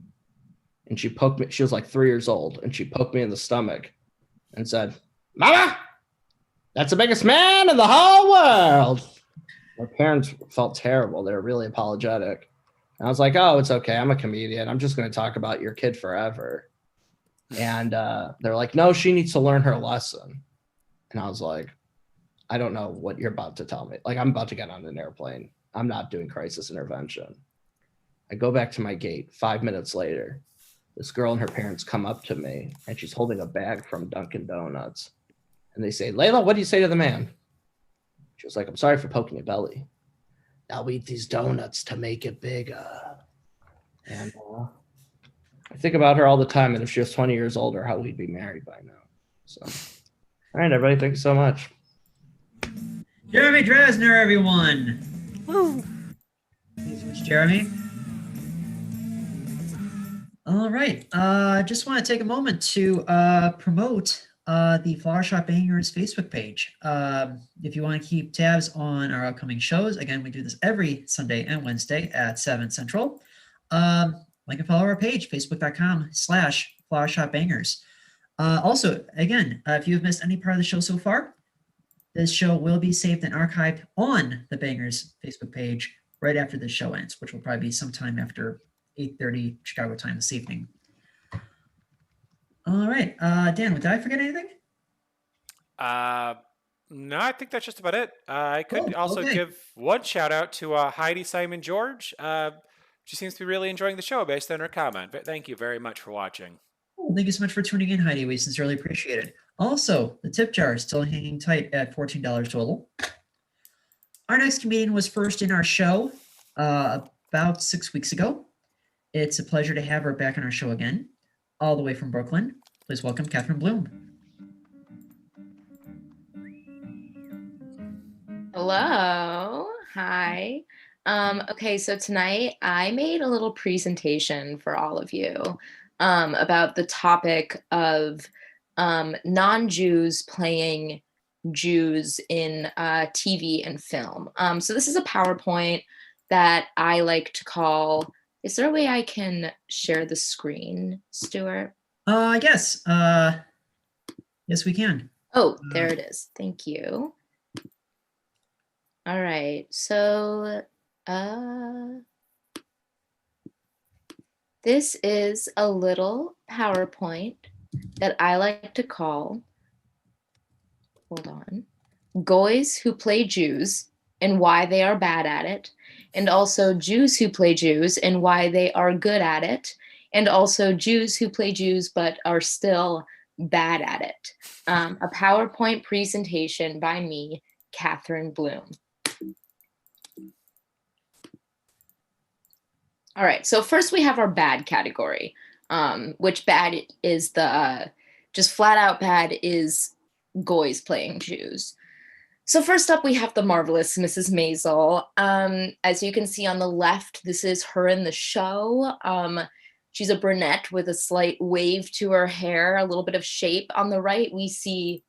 and she poked me. She was like 3 years old and she poked me in the stomach and said, Mama, that's the biggest man in the whole world. My parents felt terrible. They were really apologetic. And I was like, oh, it's okay. I'm a comedian. I'm just going to talk about your kid forever. And they're like, no, she needs to learn her lesson. And I was like, I don't know what you're about to tell me. Like, I'm about to get on an airplane. I'm not doing crisis intervention. I go back to my gate. 5 minutes later, this girl and her parents come up to me and she's holding a bag from Dunkin' Donuts. And they say, Layla, what do you say to the man? She was like, I'm sorry for poking your belly. I'll eat these donuts to make it bigger. And I think about her all the time. And if she was 20 years older, how we'd be married by now. So, all right, everybody. Thank you so much. Jeremy Drazner, everyone. Woo. Thanks, Jeremy. All right. Just want to take a moment to promote the Flower Shop Bangers Facebook page. If you want to keep tabs on our upcoming shows, again, we do this every Sunday and Wednesday at 7 Central. Like and follow our page, facebook.com/Flower Shop Bangers. Also, again, if you've missed any part of the show so far, this show will be saved and archived on the Bangers Facebook page right after the show ends, which will probably be sometime after 8:30 Chicago time this evening. All right, Dan, did I forget anything? No, I think that's just about it. I could Oh, also okay. give one shout out to Heidi Simon George. She seems to be really enjoying the show based on her comment. But thank you very much for watching. Oh, thank you so much for tuning in, Heidi. We sincerely appreciate it. Also, the tip jar is still hanging tight at $14 total. Our next comedian was first in our show about 6 weeks ago. It's a pleasure to have her back on our show again, all the way from Brooklyn. Please welcome Catherine Bloom. Hello. Hi. Okay, so tonight I made a little presentation for all of you about the topic of non-Jews playing Jews in TV and film. So this is a PowerPoint that I like to call, is there a way I can share the screen, Stuart? Yes. Yes, we can. Oh, there it is. Thank you. All right, so this is a little PowerPoint that I like to call, hold on, Goys Who Play Jews and Why They Are Bad at It, and also Jews Who Play Jews and Why They Are Good at It, and also Jews Who Play Jews but are still bad at it. A PowerPoint presentation by me, Catherine Bloom. All right, so first we have our bad category, which bad is the, just flat out bad is Goys playing Jews. So first up, we have the marvelous Mrs. Maisel. As you can see on the left, this is her in the show. She's a brunette with a slight wave to her hair, a little bit of shape. On the right, we see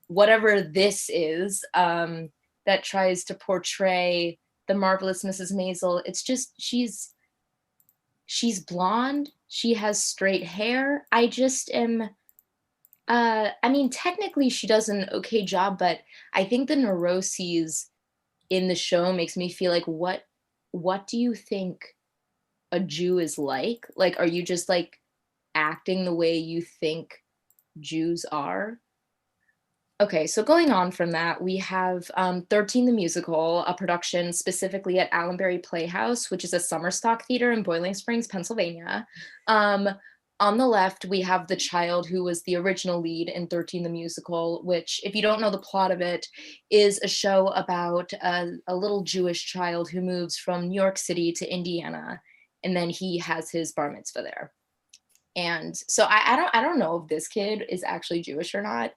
whatever this is that tries to portray the marvelous Mrs. Maisel. It's just, she's blonde. She has straight hair. I just am, I mean, technically she does an okay job, but I think the neuroses in the show makes me feel like, what do you think a Jew is like? Like, are you just like acting the way you think Jews are? Okay, so going on from that, we have 13 the Musical, a production specifically at Allenbury Playhouse, which is a summer stock theater in Boiling Springs, Pennsylvania. On the left, we have the child who was the original lead in 13 the Musical, which, if you don't know the plot of it, is a show about a little Jewish child who moves from New York City to Indiana, and then he has his bar mitzvah there. And so I don't know if this kid is actually Jewish or not.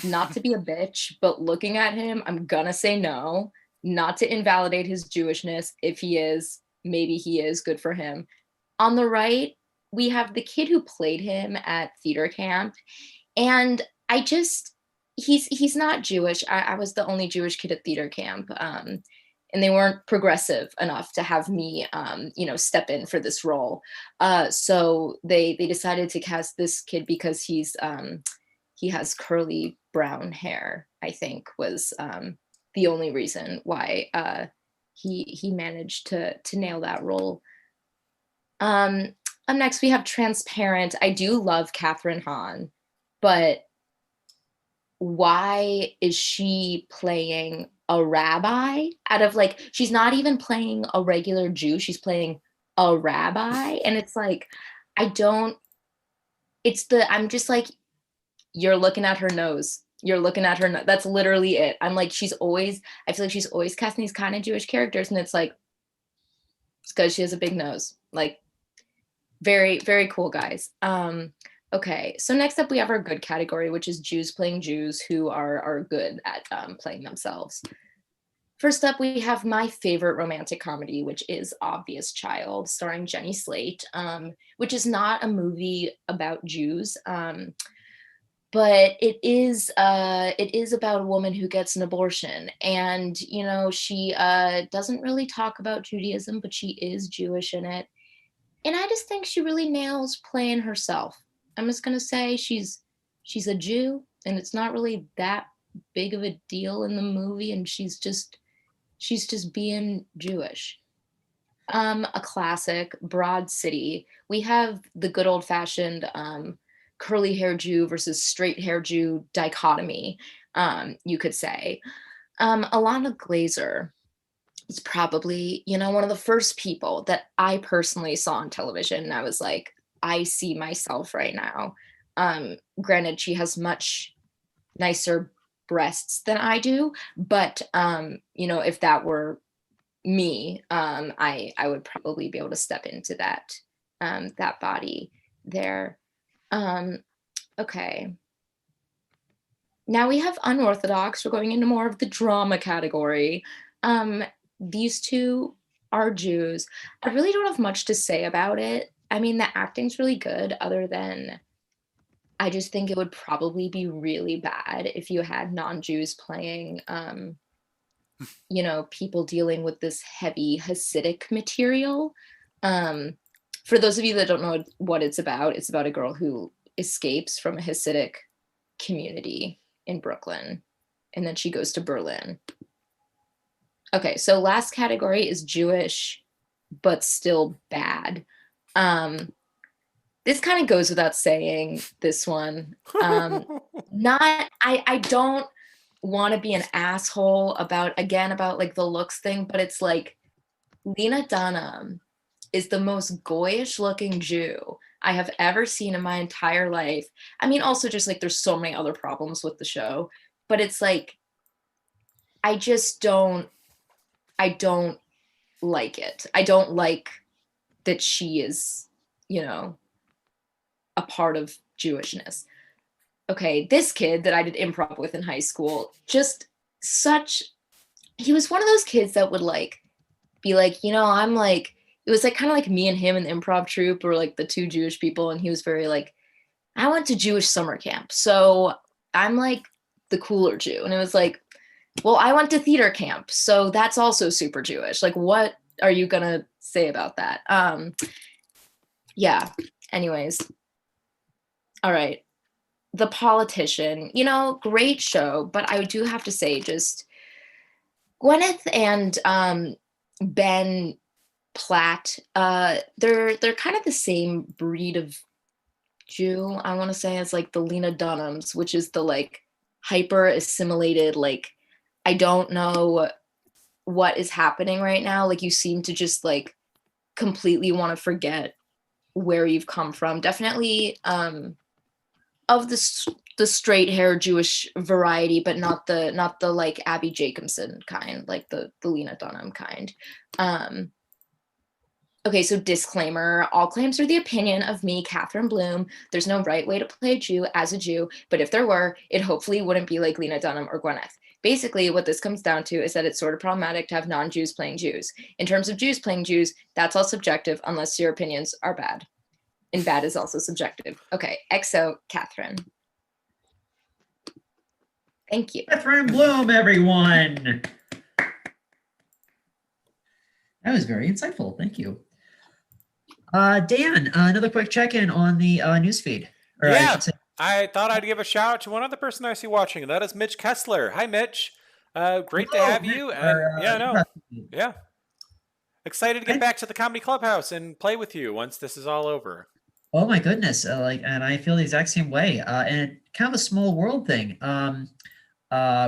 Not to be a bitch, but looking at him, I'm gonna say no, not to invalidate his Jewishness. If he is, maybe he is, good for him. On the right, we have the kid who played him at theater camp. And I just, he's not Jewish. I was the only Jewish kid at theater camp. And they weren't progressive enough to have me, step in for this role. So they decided to cast this kid because he has curly brown hair, I think was the only reason why he managed to nail that role. Up next, we have Transparent. I do love Catherine Hahn, but why is she playing a rabbi out of, like, she's not even playing a regular Jew, she's playing a rabbi? And it's like, I'm just like, you're looking at her nose. You're looking at her. That's literally it. I'm like, I feel like she's always casting these kind of Jewish characters. And it's like, it's because she has a big nose. Like, very, very cool, guys. Okay, so next up we have our good category, which is Jews playing Jews who are good at playing themselves. First up, we have my favorite romantic comedy, which is Obvious Child, starring Jenny Slate, which is not a movie about Jews. but it is about a woman who gets an abortion, and you know, she doesn't really talk about Judaism, but she is Jewish in it. And I just think she really nails playing herself. I'm just gonna say she's a Jew, and it's not really that big of a deal in the movie, and she's just being Jewish. A classic, Broad City. We have the good old fashioned curly hair Jew versus straight hair Jew dichotomy, you could say. Alana Glazer is probably, you know, one of the first people that I personally saw on television. And I was like, I see myself right now. Granted, she has much nicer breasts than I do, but you know, if that were me, I would probably be able to step into that that body there. Okay. Now we have unorthodox. We're going into more of the drama category. These two are Jews. I really don't have much to say about it. I mean, the acting's really good, other than I just think it would probably be really bad if you had non-Jews playing, you know, people dealing with this heavy Hasidic material. For those of you that don't know what it's about a girl who escapes from a Hasidic community in Brooklyn, and then she goes to Berlin. Okay, so last category is Jewish, but still bad. This kind of goes without saying, this one. I don't want to be an asshole about like the looks thing, but it's like Lena Dunham is the most goyish looking Jew I have ever seen in my entire life. I mean, also just like there's so many other problems with the show, but it's like, I don't like it. I don't like that she is, you know, a part of Jewishness. Okay, this kid that I did improv with in high school, he was one of those kids that would like be like, you know, I'm like, it was like kind of like me and him in the improv troupe, or like the two Jewish people, and he was very like, I went to Jewish summer camp, so I'm like the cooler Jew. And it was like, well, I went to theater camp, so that's also super Jewish. Like, what are you gonna say about that? Yeah, anyways. All right. The Politician, you know, great show, but I do have to say, just Gwyneth and Ben Platt, they're kind of the same breed of Jew, I want to say, as like the Lena Dunhams, which is the like hyper assimilated, like, I don't know what is happening right now. Like, you seem to just like completely want to forget where you've come from. Definitely of the straight hair Jewish variety, but not the like Abby Jacobson kind, like the Lena Dunham kind. Okay, so disclaimer, all claims are the opinion of me, Catherine Bloom. There's no right way to play a Jew as a Jew, but if there were, it hopefully wouldn't be like Lena Dunham or Gwyneth. Basically, what this comes down to is that it's sort of problematic to have non-Jews playing Jews. In terms of Jews playing Jews, that's all subjective unless your opinions are bad. And bad is also subjective. Okay, XO, Catherine. Thank you. Catherine Bloom, everyone. That was very insightful. Thank you. Dan, another quick check-in on the newsfeed. Yeah, I thought I'd give a shout out to one other person I see watching, and that is Mitch Kessler. Hi, Mitch. Great to have you. And yeah. Excited to get back to the Comedy Clubhouse and play with you once this is all over. Oh my goodness! And I feel the exact same way. And kind of a small world thing.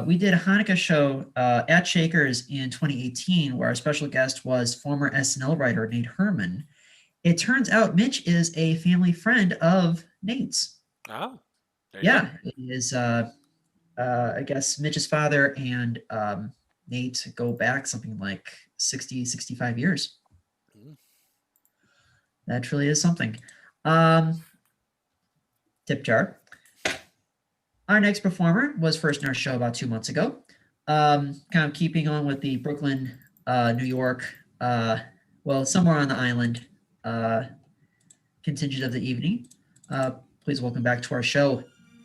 We did a Hanukkah show at Shakers in 2018, where our special guest was former SNL writer Nate Herman. It turns out Mitch is a family friend of Nate's. Oh, yeah, it is. I guess Mitch's father and Nate go back something like 60, 65 years. Mm. That truly is something. Tip jar. Our next performer was first in our show about 2 months ago. Kind of keeping on with the Brooklyn, New York, well, somewhere on the island contingent of the evening. Please welcome back to our show,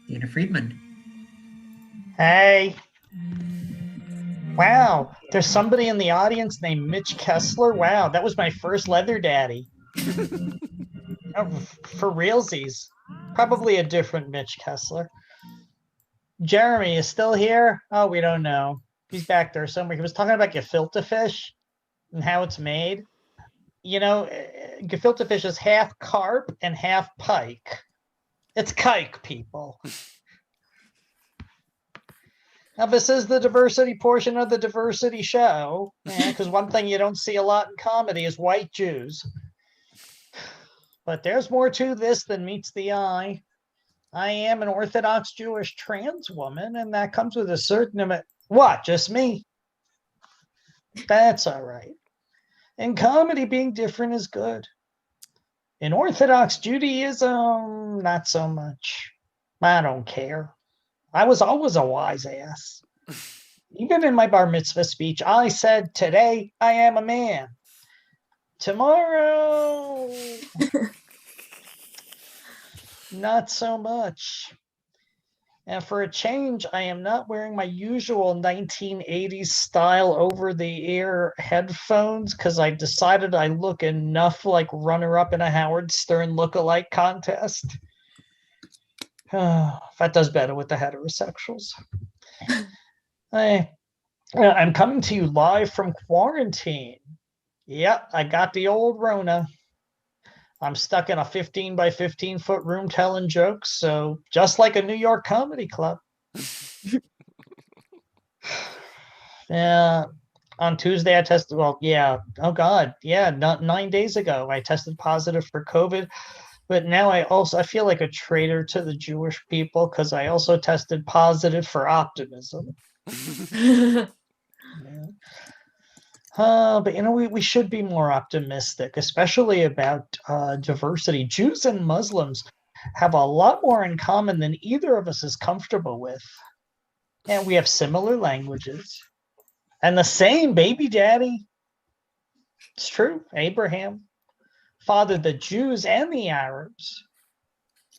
Dana Friedman. Hey. Wow, there's somebody in the audience named Mitch Kessler. Wow, that was my first leather daddy. Oh, for realsies. Probably a different Mitch Kessler. Jeremy is still here? Oh, we don't know. He's back there somewhere. He was talking about gefilte fish and how it's made. You know, gefilte fish is half carp and half pike. It's kike, people. Now, this is the diversity portion of the diversity show, because one thing you don't see a lot in comedy is white Jews. But there's more to this than meets the eye. I am an Orthodox Jewish trans woman, and that comes with a certain amount. What, just me? That's all right. In comedy, being different is good. In Orthodox Judaism, not so much. I don't care. I was always a wise ass. Even in my bar mitzvah speech, I said, today I am a man. Tomorrow, not so much. And for a change, I am not wearing my usual 1980s style over-the-ear headphones because I decided I look enough like runner-up in a Howard Stern look-alike contest. That does better with the heterosexuals. I'm coming to you live from quarantine. Yep, I got the old Rona. I'm stuck in a 15 by 15 foot room telling jokes, so just like a New York comedy club. Yeah, on Tuesday I tested, oh God, 9 days ago I tested positive for COVID. But now I feel like a traitor to the Jewish people because I also tested positive for optimism. Yeah. But we should be more optimistic, especially about diversity. Jews and Muslims have a lot more in common than either of us is comfortable with. And we have similar languages and the same baby daddy. It's true, Abraham fathered the Jews and the Arabs.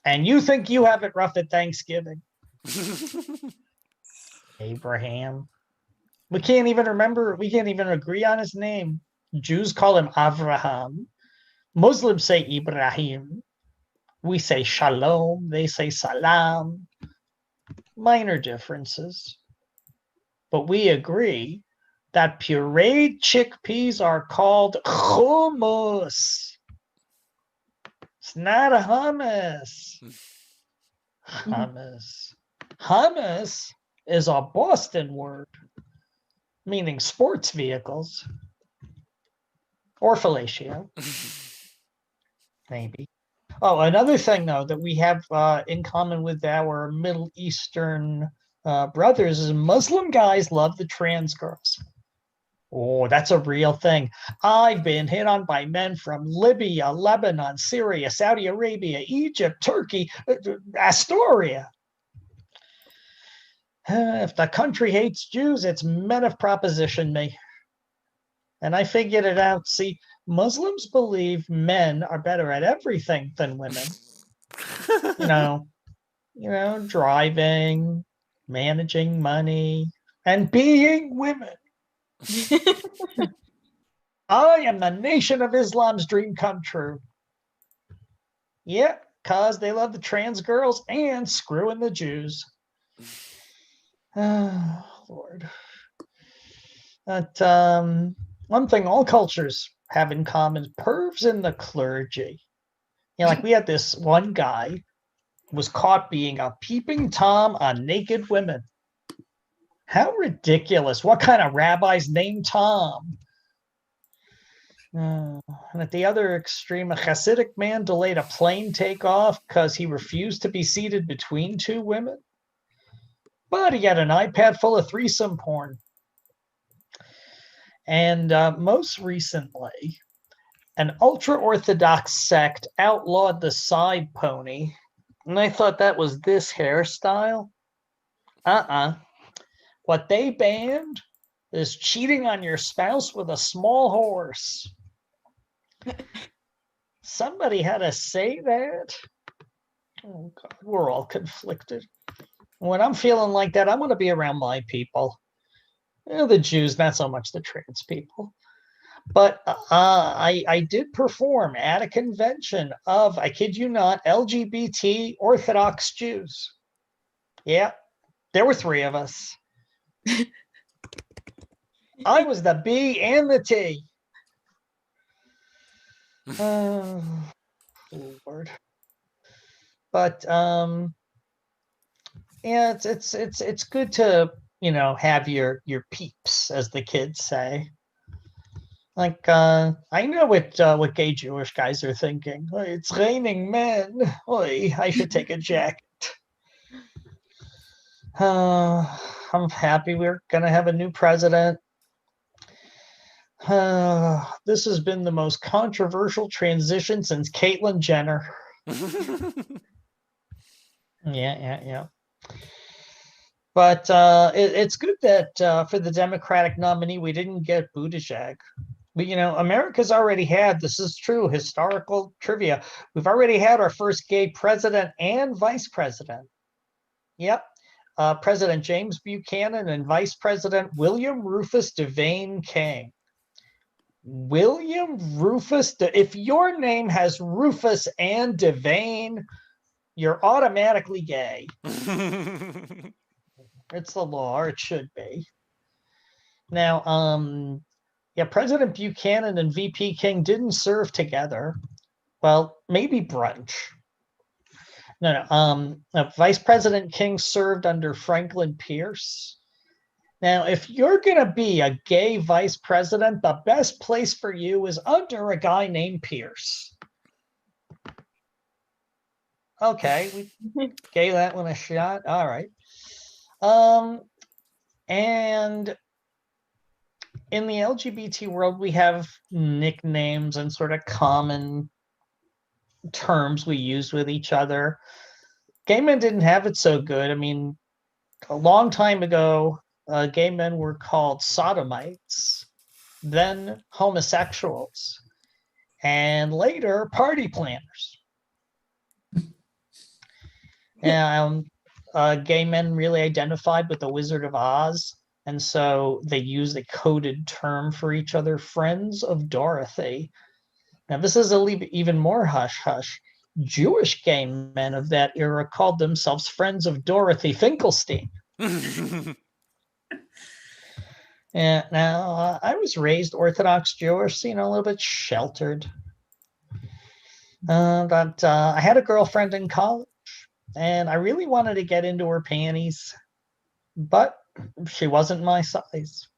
And you think you have it rough at Thanksgiving. Abraham. We can't even agree on his name. Jews call him Avraham. Muslims say Ibrahim. We say Shalom. They say Salam. Minor differences. But we agree that pureed chickpeas are called hummus. It's not a hummus. Hummus. Hummus is a Boston word, meaning sports vehicles. Or fellatio. Maybe. Oh, another thing, though, that we have in common with our Middle Eastern brothers is Muslim guys love the trans girls. Oh, that's a real thing. I've been hit on by men from Libya, Lebanon, Syria, Saudi Arabia, Egypt, Turkey, Astoria. If the country hates Jews, it's men have propositioned me. And I figured it out. See, Muslims believe men are better at everything than women. Driving, managing money, and being women. I am the Nation of Islam's dream come true. Yeah, cause they love the trans girls and screwing the Jews. Oh, Lord. But one thing all cultures have in common is pervs in the clergy. Like we had this one guy who was caught being a peeping Tom on naked women. How ridiculous. What kind of rabbi's named Tom? And at the other extreme, a Hasidic man delayed a plane takeoff because he refused to be seated between two women. But he had an iPad full of threesome porn. And most recently, an ultra-Orthodox sect outlawed the side pony. And I thought that was this hairstyle. What they banned is cheating on your spouse with a small horse. Somebody had to say that. Oh God, we're all conflicted. When I'm feeling like that, I want to be around my people. The Jews, not so much the trans people. But I did perform at a convention of, I kid you not, LGBT Orthodox Jews. Yeah, there were 3 of us. I was the B and the T. Oh, Lord. But yeah, it's good to, have your peeps, as the kids say. Like, I know what gay Jewish guys are thinking. "Oh, it's raining men. Oy, I should take a jacket." I'm happy we're gonna have a new president. This has been the most controversial transition since Caitlyn Jenner. Yeah. But it's good that for the Democratic nominee, we didn't get Bodi Shak. But, America's already had, this is true, historical trivia. We've already had our first gay president and vice president. Yep. President James Buchanan and Vice President William Rufus Devane King. William Rufus, if your name has Rufus and Devane, you're automatically gay. It's the law, or it should be. Now, President Buchanan and VP King didn't serve together. Well, maybe brunch. No. Vice President King served under Franklin Pierce. Now, if you're going to be a gay vice president, the best place for you is under a guy named Pierce. Okay, we gave that one a shot. All right. And in the LGBT world, we have nicknames and sort of common terms we use with each other. Gay men didn't have it so good. I mean, a long time ago, gay men were called sodomites, then homosexuals, and later party planners. And gay men really identified with the Wizard of Oz, and so they used a coded term for each other, friends of Dorothy. Now, this is even more hush-hush. Jewish gay men of that era called themselves friends of Dorothy Finkelstein. Yeah, now, I was raised Orthodox Jewish, a little bit sheltered. But I had a girlfriend in college, and I really wanted to get into her panties, but she wasn't my size.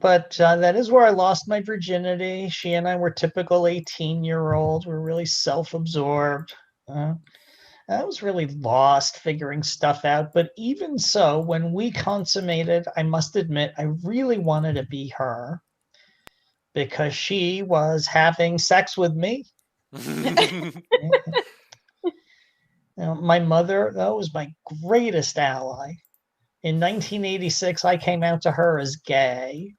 But that is where I lost my virginity. She and I were typical 18-year-olds. We're really self-absorbed. I was really lost figuring stuff out. But even so, when we consummated, I must admit, I really wanted to be her because she was having sex with me. My mother, though, was my greatest ally. In 1986, I came out to her as gay.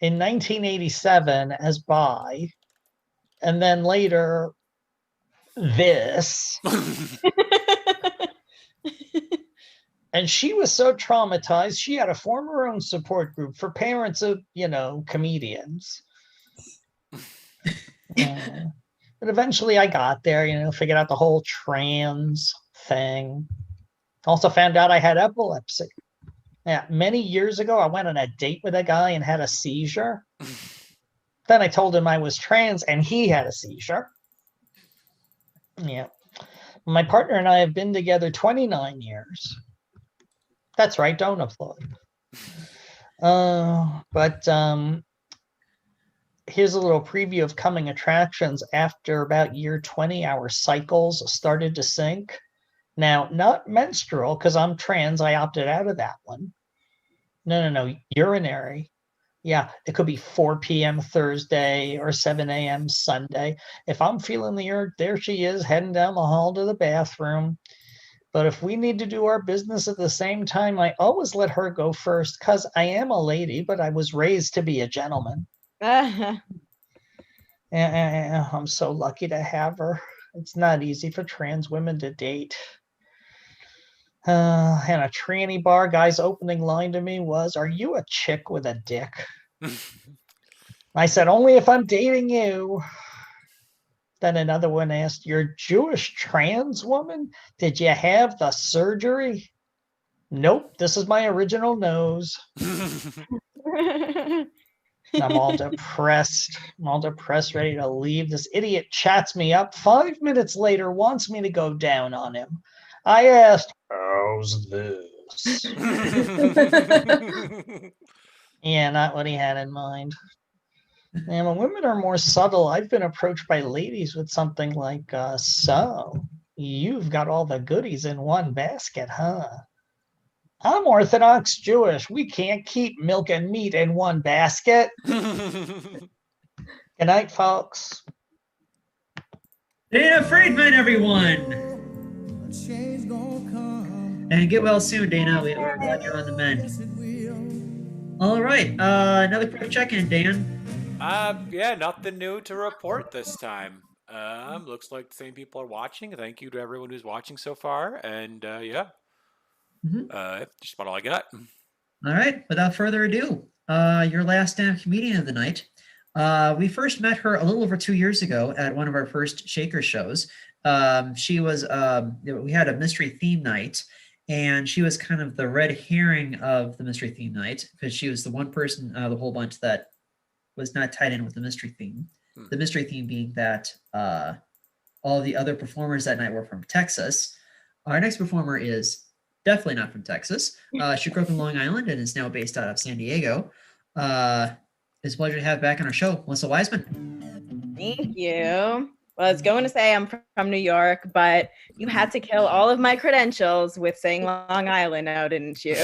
In 1987, as bi. And then later, this. And she was so traumatized, she had to form her own support group for parents of, comedians. But eventually I got there, figured out the whole trans thing. Also found out I had epilepsy. Yeah, many years ago, I went on a date with a guy and had a seizure. Then I told him I was trans and he had a seizure. Yeah. My partner and I have been together 29 years. That's right, don't applaud. But here's a little preview of coming attractions. After about year 20, our cycles started to sync. Now, not menstrual, because I'm trans. I opted out of that one. No. Urinary. Yeah, it could be 4 p.m. Thursday or 7 a.m. Sunday. If I'm feeling the urge, there she is, heading down the hall to the bathroom. But if we need to do our business at the same time, I always let her go first, because I am a lady, but I was raised to be a gentleman. Yeah, I'm so lucky to have her. It's not easy for trans women to date. And a tranny bar guy's opening line to me was, "Are you a chick with a dick?" I said, "Only if I'm dating you." Then another one asked, "You're Jewish trans woman? Did you have the surgery?" "Nope, this is my original nose." I'm all depressed. Ready to leave. This idiot chats me up 5 minutes later, wants me to go down on him. I asked, "How's this?" Yeah, not what he had in mind. And when women are more subtle, I've been approached by ladies with something like, "So, you've got all the goodies in one basket, huh?" "I'm Orthodox Jewish. We can't keep milk and meat in one basket." Good night, folks. Dana Friedman, everyone. And get well soon, Dana. We're glad you're on the mend. All right. Another quick check-in, Dan. Yeah, nothing new to report this time. Looks like the same people are watching. Thank you to everyone who's watching so far. And yeah, just about all I got. All right. Without further ado, your last stand-up comedian of the night. We first met her a little over 2 years ago at one of our first Shaker shows. She was, we had a mystery theme night, and she was kind of the red herring of the mystery theme night because she was the one person out of the whole bunch that was not tied in with the mystery theme. The mystery theme being that all the other performers that night were from Texas. Our next performer is definitely not from Texas. She grew up in Long Island and is now based out of San Diego. It's a pleasure to have back on our show, Melissa Weisman. Thank you. Well, I was going to say I'm from New York, but you had to kill all of my credentials with saying Long Island now, didn't you?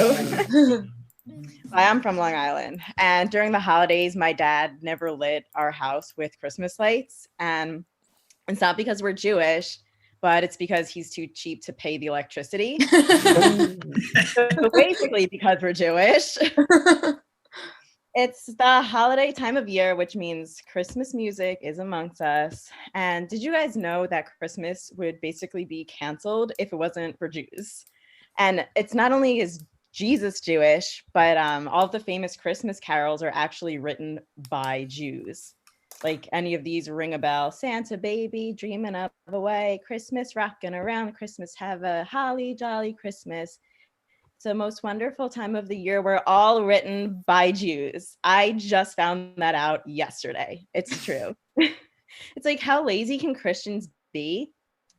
I am from Long Island, and during the holidays, my dad never lit our house with Christmas lights, and it's not because we're Jewish, but it's because he's too cheap to pay the electricity. So basically, because we're Jewish. It's the holiday time of year, which means Christmas music is amongst us. And did you guys know that Christmas would basically be canceled if it wasn't for Jews? And it's not only is Jesus Jewish, but all of the famous Christmas carols are actually written by Jews. Like any of these ring a bell. Santa baby, dreaming up away, Christmas rocking around, Christmas have a holly jolly Christmas. It's the most wonderful time of the year. We're all written by Jews. I just found that out yesterday. It's true. It's like, how lazy can Christians be?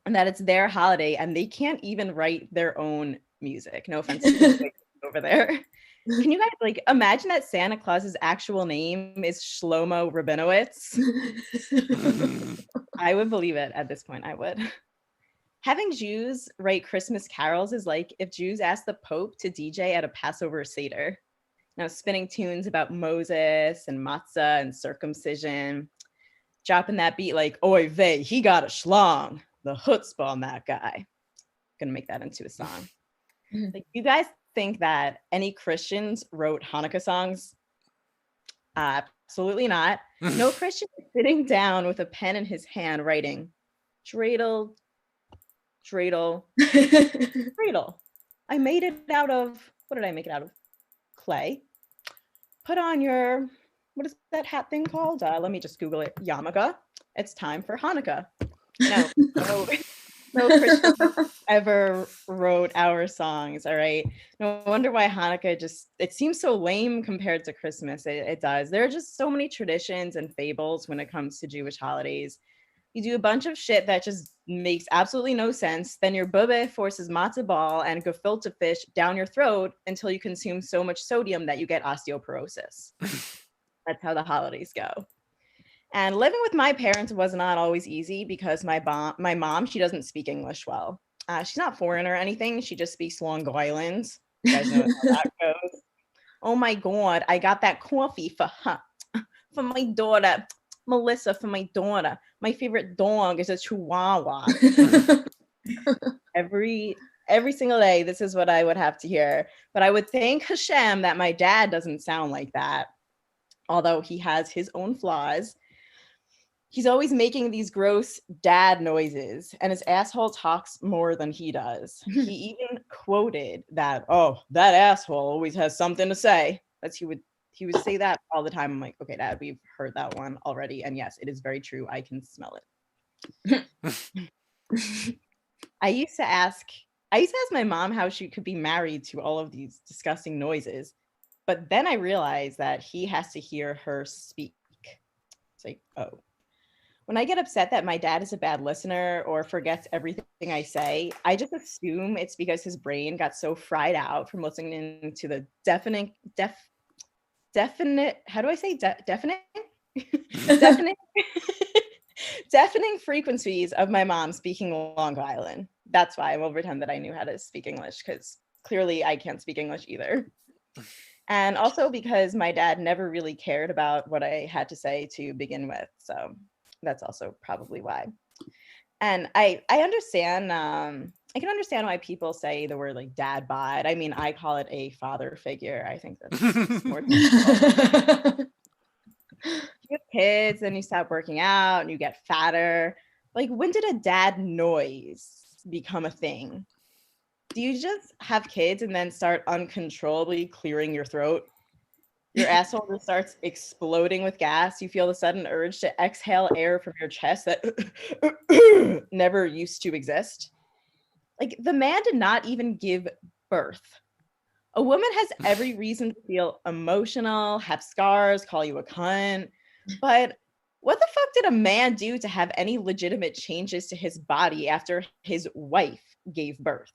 And that it's their holiday and they can't even write their own music. No offense to the over there. Can you guys like imagine that Santa Claus's actual name is Shlomo Rabinowitz? I would believe it at this point. I would. Having Jews write Christmas carols is like if Jews asked the Pope to DJ at a Passover Seder. Now, spinning tunes about Moses and matzah and circumcision, dropping that beat like, oy vey, he got a schlong, the chutzpah on that guy. Gonna make that into a song. Like, you guys think that any Christians wrote Hanukkah songs? Absolutely not. No Christian is sitting down with a pen in his hand writing, dreidel, dreidel, dreidel. I made it out of, what did I make it out of? Clay. Put on your, what is that hat thing called? Let me just Google it. Yarmulke. It's time for Hanukkah. No Christian ever wrote our songs, all right? No wonder why Hanukkah just, it seems so lame compared to Christmas. It does. There are just so many traditions and fables when it comes to Jewish holidays. You do a bunch of shit that just makes absolutely no sense. Then your bubbe forces matzo ball and gefilte fish down your throat until you consume so much sodium that you get osteoporosis. That's how the holidays go. And living with my parents was not always easy because my mom, she doesn't speak English well. She's not foreign or anything. She just speaks Long Island. You guys know how that goes. Oh my God, I got that coffee for my daughter, Melissa, for my daughter. My favorite dog is a Chihuahua. Every single day, this is what I would have to hear. But I would thank Hashem that my dad doesn't sound like that, although he has his own flaws. He's always making these gross dad noises, and his asshole talks more than he does. He even quoted that, "Oh, that asshole always has something to say." He would say that all the time. I'm like, okay, Dad, we've heard that one already, and yes, it is very true. I can smell it. I used to ask my mom how she could be married to all of these disgusting noises, but then I realized that he has to hear her speak. It's like, oh. When I get upset that my dad is a bad listener or forgets everything I say, I just assume it's because his brain got so fried out from listening to the deafening deafening frequencies of my mom speaking Long Island. That's why I will pretend that I knew how to speak English, because clearly I can't speak English either. And also because my dad never really cared about what I had to say to begin with. So that's also probably why. And I understand, I can understand why people say the word like dad bod. I mean, I call it a father figure. I think that's more difficult. You have kids and you stop working out and you get fatter. Like, when did a dad noise become a thing? Do you just have kids and then start uncontrollably clearing your throat? Your asshole just starts exploding with gas. You feel the sudden urge to exhale air from your chest that never used to exist. Like, the man did not even give birth. A woman has every reason to feel emotional, have scars, call you a cunt. But what the fuck did a man do to have any legitimate changes to his body after his wife gave birth?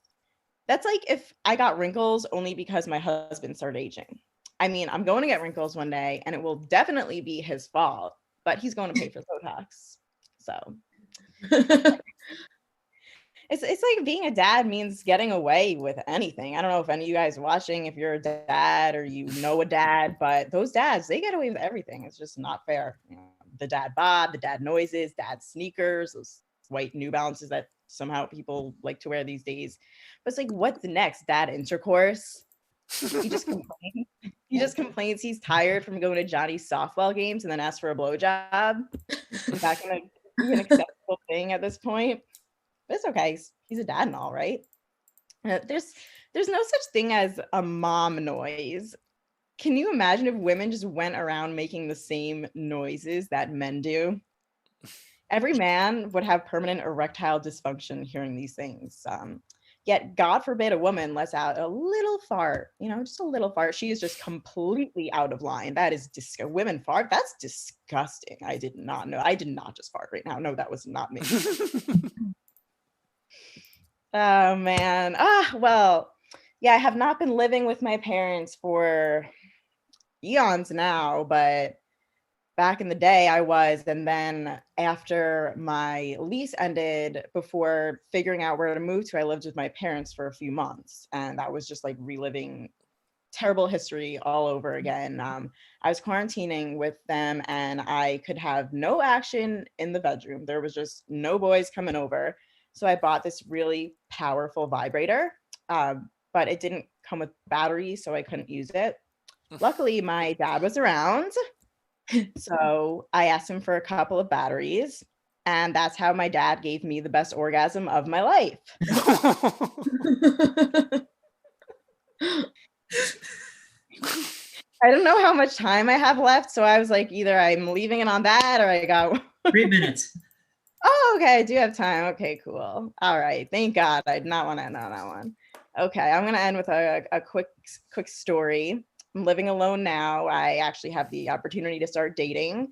That's like if I got wrinkles only because my husband started aging. I mean, I'm going to get wrinkles one day, and it will definitely be his fault, but he's going to pay for Botox. So it's like being a dad means getting away with anything. I don't know if any of you guys watching, if you're a dad or you know a dad, but those dads, they get away with everything. It's just not fair. You know, the dad bod, the dad noises, dad sneakers, those white New Balances that somehow people like to wear these days. But it's like, what's next? Dad intercourse? He just complains. He just complains he's tired from going to Johnny's softball games and then asks for a blowjob. Is that gonna be an acceptable thing at this point? But it's okay. He's a dad and all, right? There's no such thing as a mom noise. Can you imagine if women just went around making the same noises that men do? Every man would have permanent erectile dysfunction hearing these things. Yet, God forbid a woman lets out a little fart, just a little fart. She is just completely out of line. That is women fart. That's disgusting. I did not know. I did not just fart right now. No, that was not me. Oh, man. Well, yeah, I have not been living with my parents for eons now, but back in the day I was. And then after my lease ended, before figuring out where to move to, I lived with my parents for a few months. And that was just like reliving terrible history all over again. I was quarantining with them and I could have no action in the bedroom. There was just no boys coming over. So I bought this really powerful vibrator, but it didn't come with batteries, so I couldn't use it. Luckily, my dad was around. So I asked him for a couple of batteries, and that's how my dad gave me the best orgasm of my life. I don't know how much time I have left, so I was like, either I'm leaving it on that or I got 3 minutes. Oh, okay, I do have time. Okay, cool. All right, thank God. I did not want to end on that one. Okay, I'm going to end with a quick story. I'm living alone now. I actually have the opportunity to start dating.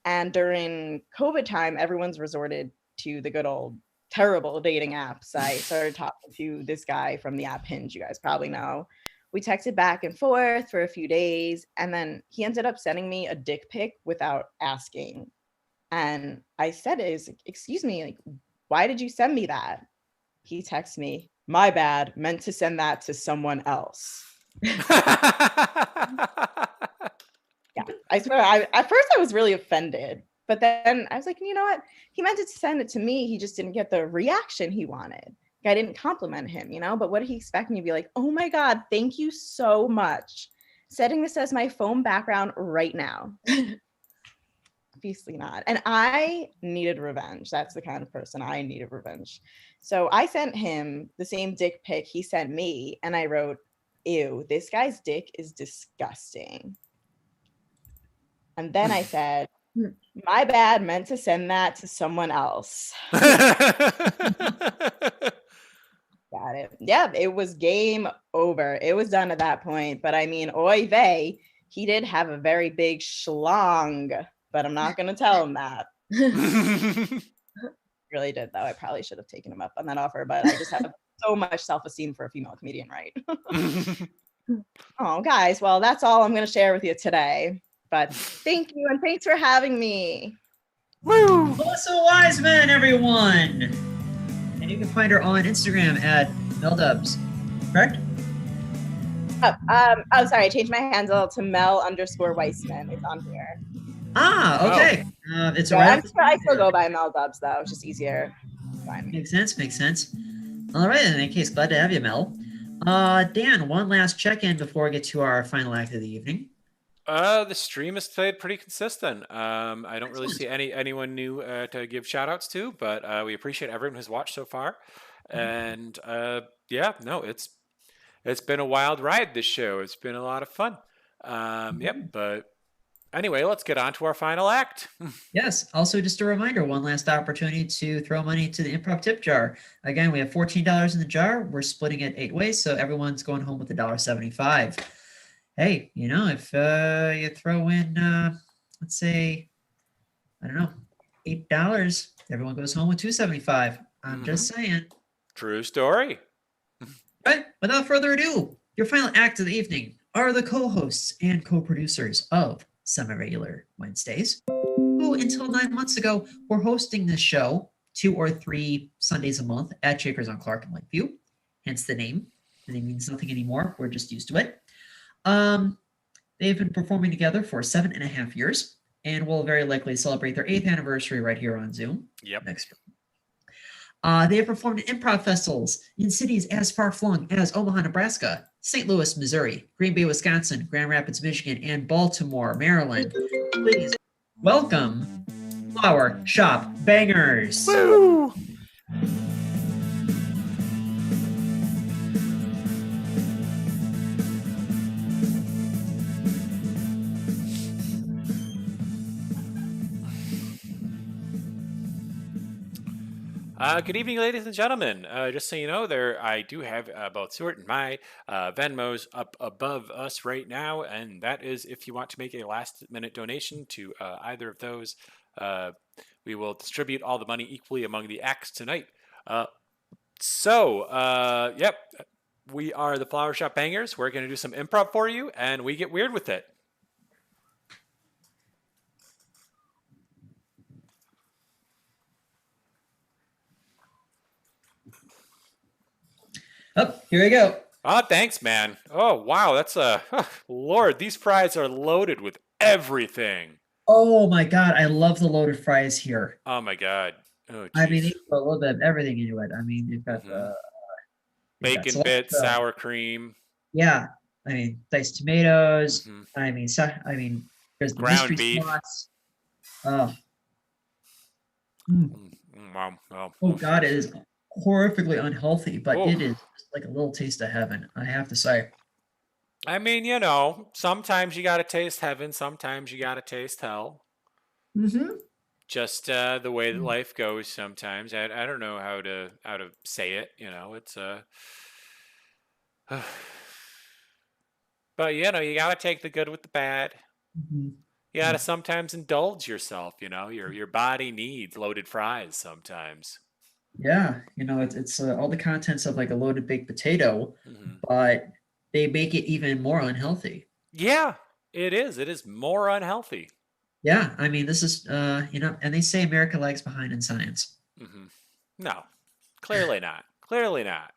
And during COVID time, everyone's resorted to the good old terrible dating apps. I started talking to this guy from the app Hinge, you guys probably know. We texted back and forth for a few days, and then he ended up sending me a dick pic without asking. And I said, excuse me, like, why did you send me that? He texted me, my bad, meant to send that to someone else. Yeah, I swear, at first I was really offended, but then I was like, you know what? He meant to send it to me. He just didn't get the reaction he wanted. I didn't compliment him, but what did he expect me to be like? Oh my God, thank you so much. Setting this as my phone background right now. obviously not. And I needed revenge. That's the kind of person I needed revenge. So I sent him the same dick pic he sent me, and I wrote, "Ew, this guy's dick is disgusting." And then I said, "My bad, meant to send that to someone else." Got it. Yeah, it was game over. It was done at that point. But I mean, oy vey, he did have a very big schlong, but I'm not going to tell him that. Really did, though. I probably should have taken him up on that offer, but I just have so much self-esteem for a female comedian, right? Oh, guys, well, that's all I'm going to share with you today. But thank you, and thanks for having me. Woo! Melissa Weisman, everyone! And you can find her on Instagram at meldubs, correct? Oh, sorry, I changed my handle to Mel_Weisman. It's on here. Ah, okay. It's Yeah, right. I still go by Mel Dubs, though. It's just easier. Fine. Makes sense. All right, in that case, glad to have you, Mel. Dan, one last check-in before we get to our final act of the evening. The stream has stayed pretty consistent. I don't really see anyone new to give shout outs to, but we appreciate everyone who's watched so far. And yeah, no, it's been a wild ride, this show. It's been a lot of fun. Yep, but anyway, let's get on to our final act. Yes. Also, just a reminder, one last opportunity to throw money to the improv tip jar. Again, we have $14 in the jar. We're splitting it 8 ways, so everyone's going home with $1.75. Hey, you know, if you throw in, let's say, I don't know, $8, everyone goes home with $2.75. I'm just saying. True story. Right. Without further ado, your final act of the evening are the co-hosts and co-producers of Semi-Regular Wednesdays, who until 9 months ago were hosting this show 2 or 3 Sundays a month at Shakers on Clark and Lakeview. Hence the name. The name means nothing anymore. We're just used to it. They've been performing together for 7.5 years and will very likely celebrate their 8th anniversary right here on Zoom. Yep. Next year. They have performed at improv festivals in cities as far-flung as Omaha, Nebraska, St. Louis, Missouri, Green Bay, Wisconsin, Grand Rapids, Michigan, and Baltimore, Maryland. Please welcome Flower Shop Bangers. Woo! Good evening, ladies and gentlemen. Just so you know, I do have both Stuart and my Venmos up above us right now, and that is if you want to make a last-minute donation to either of those. We will distribute all the money equally among the acts tonight. Yep, we are the Flower Shop Bangers. We're going to do some improv for you, and we get weird with it. Oh, here we go. Oh, thanks, man. Oh, wow. That's Lord, these fries are loaded with everything. Oh my God. I love the loaded fries here. Oh my God. Oh, I mean, geez. they put a little bit of everything into it. I mean, you've got Bacon bits, sour cream. Yeah. I mean, diced tomatoes. I mean, there's the Ground mystery beef. sauce. Oh. Wow. Oh God, it is horrifically unhealthy, but Oh. it is like a little taste of heaven, I have to say. I mean, you know, sometimes you got to taste heaven. Sometimes you got to taste hell. Just the way that life goes sometimes. I don't know how to say it, you know, it's but you know, you got to take the good with the bad. You got to sometimes indulge yourself, you know, your body needs loaded fries sometimes. Yeah, you know, it's all the contents of like a loaded baked potato, but they make it even more unhealthy. Yeah, it is. It is more unhealthy. Yeah, I mean, this is, you know, and they say America lags behind in science. No, clearly not. Clearly not.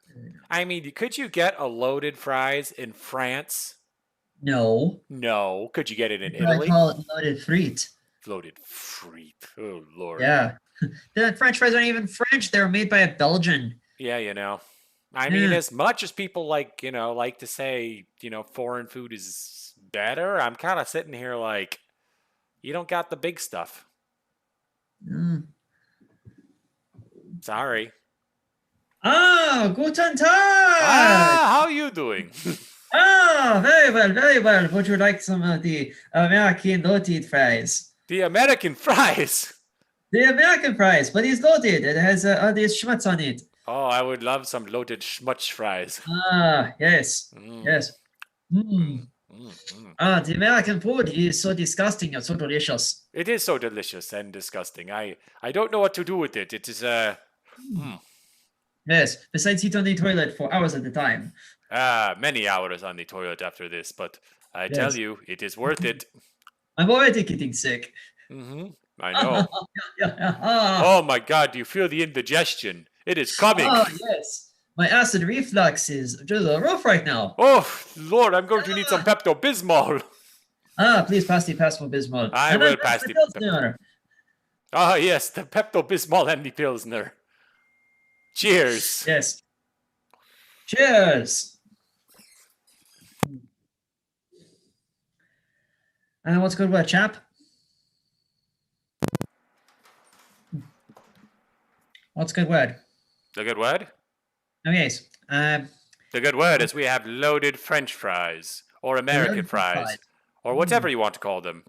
I mean, could you get a loaded fries in France? No. No. Could you get it in I Italy? call it loaded frite. Loaded frite. Oh, Lord. Yeah. The French fries aren't even French. They were made by a Belgian. Yeah, you know. I mean, as much as people like to say, you know, foreign food is better, I'm kind of sitting here like, you don't got the big stuff. Mm. Sorry. Ah, guten Tag! Ah, how you doing? Ah, very well, very well. Would you like some of the American loaded fries? The American fries. The American fries, but it's loaded. It has all these schmutz on it. Oh, I would love some loaded schmutz fries. Ah, yes, yes. Mm. Ah, the American food is so disgusting and so delicious. It is so delicious and disgusting. I don't know what to do with it. It is Yes, besides eat on the toilet for hours at a time. many hours on the toilet after this, but I Yes. tell you, it is worth it. I'm already getting sick. I know. Ah, Oh my God, do you feel the indigestion? It is coming. yes. My acid reflux is just a roof right now. Oh, Lord, I'm going to need some Pepto-Bismol. Ah, please pass the Pepto-Bismol. I And will then pass the the Pilsner. Ah, yes, the Pepto-Bismol and the Pilsner. Cheers. Yes. Cheers. What's a good word, chap? What's a good word? The good word? Oh, yes. The good word is we have loaded French fries, or American loaded French fries, fries. or whatever you want to call them.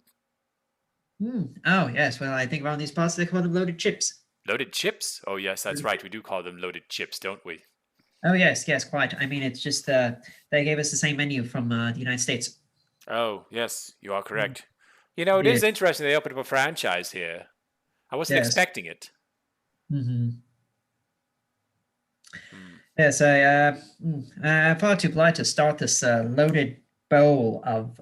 Oh, yes. Well, I think around these parts they call them loaded chips. Loaded chips? Oh, yes, that's right. We do call them loaded chips, don't we? Oh, yes, yes, quite. I mean, it's just they gave us the same menu from the United States. Oh, yes, you are correct. You know, it is interesting they opened up a franchise here. I wasn't Yes. expecting it. Mm-hmm. Yes, I'm far too polite to start this loaded bowl of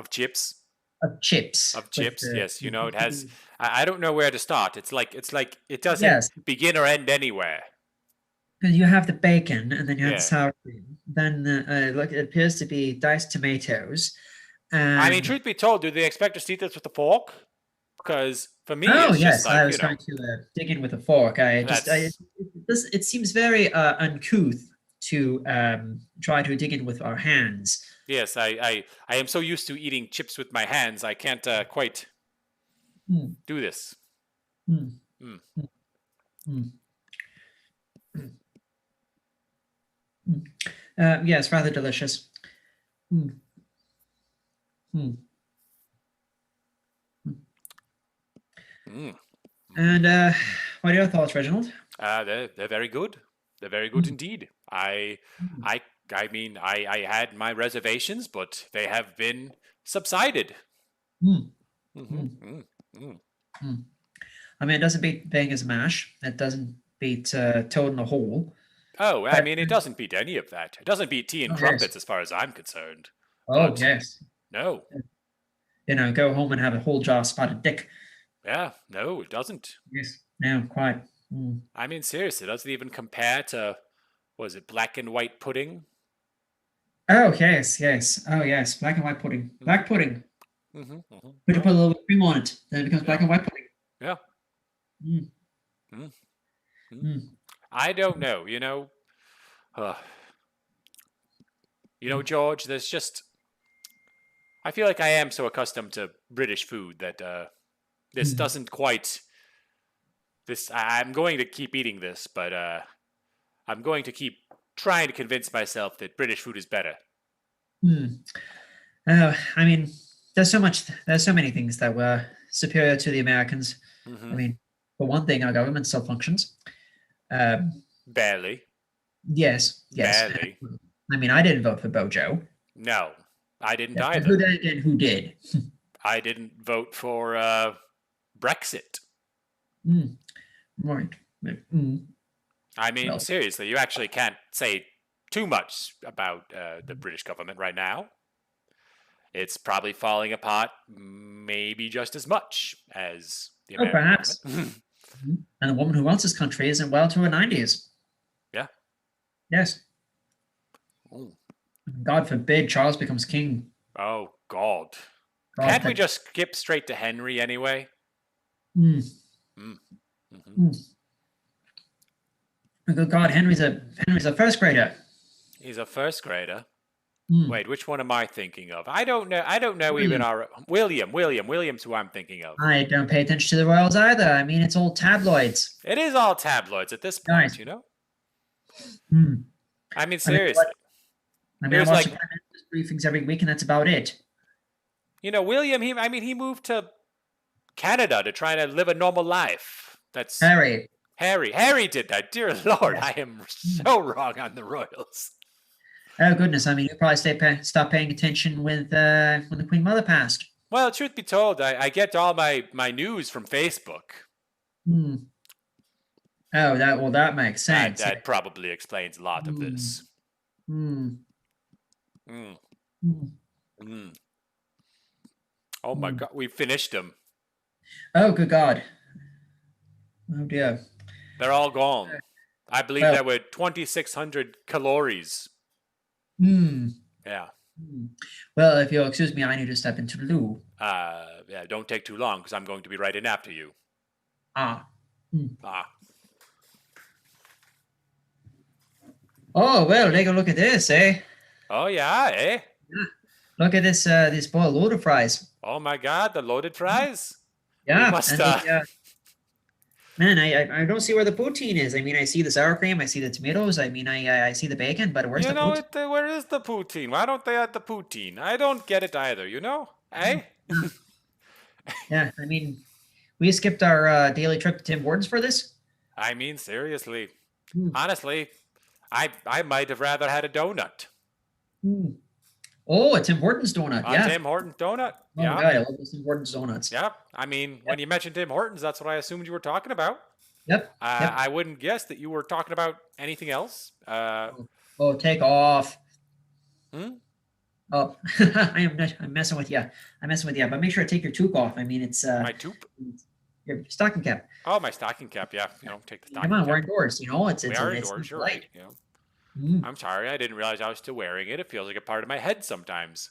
Chips? Of chips. Of chips, yes. You know, it has... I don't know where to start. It's like it doesn't begin or end anywhere. Because you have the bacon, and then you have Yeah. the sour cream. Then look, it appears to be diced tomatoes. I mean, truth be told, do they expect us to eat this with a fork? Because for me, Oh it's yes, just like, I was you know, trying to dig in with a fork. It seems very uncouth to try to dig in with our hands. yes, I am so used to eating chips with my hands, I can't quite do this. Yes, rather delicious. And what are your thoughts, Reginald? They're very good. They're very good indeed. I mean, I had my reservations, but they have been subsided. I mean, it doesn't beat Vegas mash. It doesn't beat Toad in the Hole. Oh, I mean, it doesn't beat any of that. It doesn't beat tea and crumpets as far as I'm concerned. Oh, But yes. No. You know, go home and have a whole jar of spotted dick. Yeah, no, it doesn't. Yes, no, quite. I mean, seriously, it doesn't even compare to, was it black and white pudding? Oh, yes, yes. Oh, yes, black and white pudding. Black pudding. But you put a little cream on it, then it becomes black and white pudding. Yeah. I don't know, you know. George, there's just... I feel like I am so accustomed to British food that this doesn't quite... I'm going to keep eating this, but I'm going to keep trying to convince myself that British food is better. I mean, there's so many things that were superior to the Americans. I mean, for one thing, our government still functions. Barely. Yes. Barely. I mean, I didn't vote for Bojo. No, I didn't either. Who did? I didn't vote for Brexit. Right. I mean, seriously, you actually can't say too much about the British government right now. It's probably falling apart maybe just as much as the American perhaps. government. And the woman who runs this country isn't well to her 90s. Yeah. Yes. God forbid Charles becomes king. Oh, God. Can't we just skip straight to Henry anyway? Good God, Henry's a first grader. He's a first grader. Hmm. Wait, which one am I thinking of? I don't know. I don't know even our William's who I'm thinking of. I don't pay attention to the royals either. I mean, it's old tabloids. It is all tabloids at this point, Nice. you know? Hmm. I mean, I mean, seriously. I mean, Here's I watch like- the Prime Minister's briefings every week, and that's about it. You know, William, he moved to Canada to try to live a normal life. That's Harry. Harry did that. Dear Lord, I am so wrong on the royals. Oh goodness! I mean, you probably stopped paying attention when the Queen Mother passed. Well, truth be told, I get all my news from Facebook. Hmm. Oh, that makes sense. That probably explains a lot of Hmm. this. Hmm. Mm, Hmm. mm. Oh my God, we finished them. Oh, good God. Oh dear. They're all gone. I believe Well- there were 2,600 calories. Hmm. Yeah. Hmm. Well, if you'll excuse me, I need to step into the loo. Yeah. Don't take too long because I'm going to be right in after you. Ah. Ah. Oh well, take a look at this, eh? Oh yeah, eh? Look at this bowl of loaded fries. Oh my God, the loaded fries. Yeah. must, and man, I don't see where the poutine is. I mean, I see the sour cream, I see the tomatoes. I mean, I see the bacon, but where's You the know poutine? where is the poutine? Why don't they add the poutine? I don't get it either. You know, eh? Yeah, I mean, we skipped our daily trip to Tim Hortons for this. I mean, seriously. Hmm. Honestly, I might have rather had a donut. Hmm. Oh, a Tim Hortons donut. A Yeah. Tim Hortons donut. Oh Yeah. my God, I love those Tim Hortons donuts. Yeah. I mean, when you mentioned Tim Hortons, that's what I assumed you were talking about. Yep. Yep. I wouldn't guess that you were talking about anything else. Oh, take off. Hmm? Oh, I'm messing with you. I'm messing with you. But make sure to take your toque off. I mean, it's My tube? your stocking cap. Oh, my stocking cap. Yeah. You know, take the stocking Come on, cap. we're indoors. You know, it's We are it's indoors. You're light. right. You know. Mm. I'm sorry. I didn't realize I was still wearing it. It feels like a part of my head sometimes.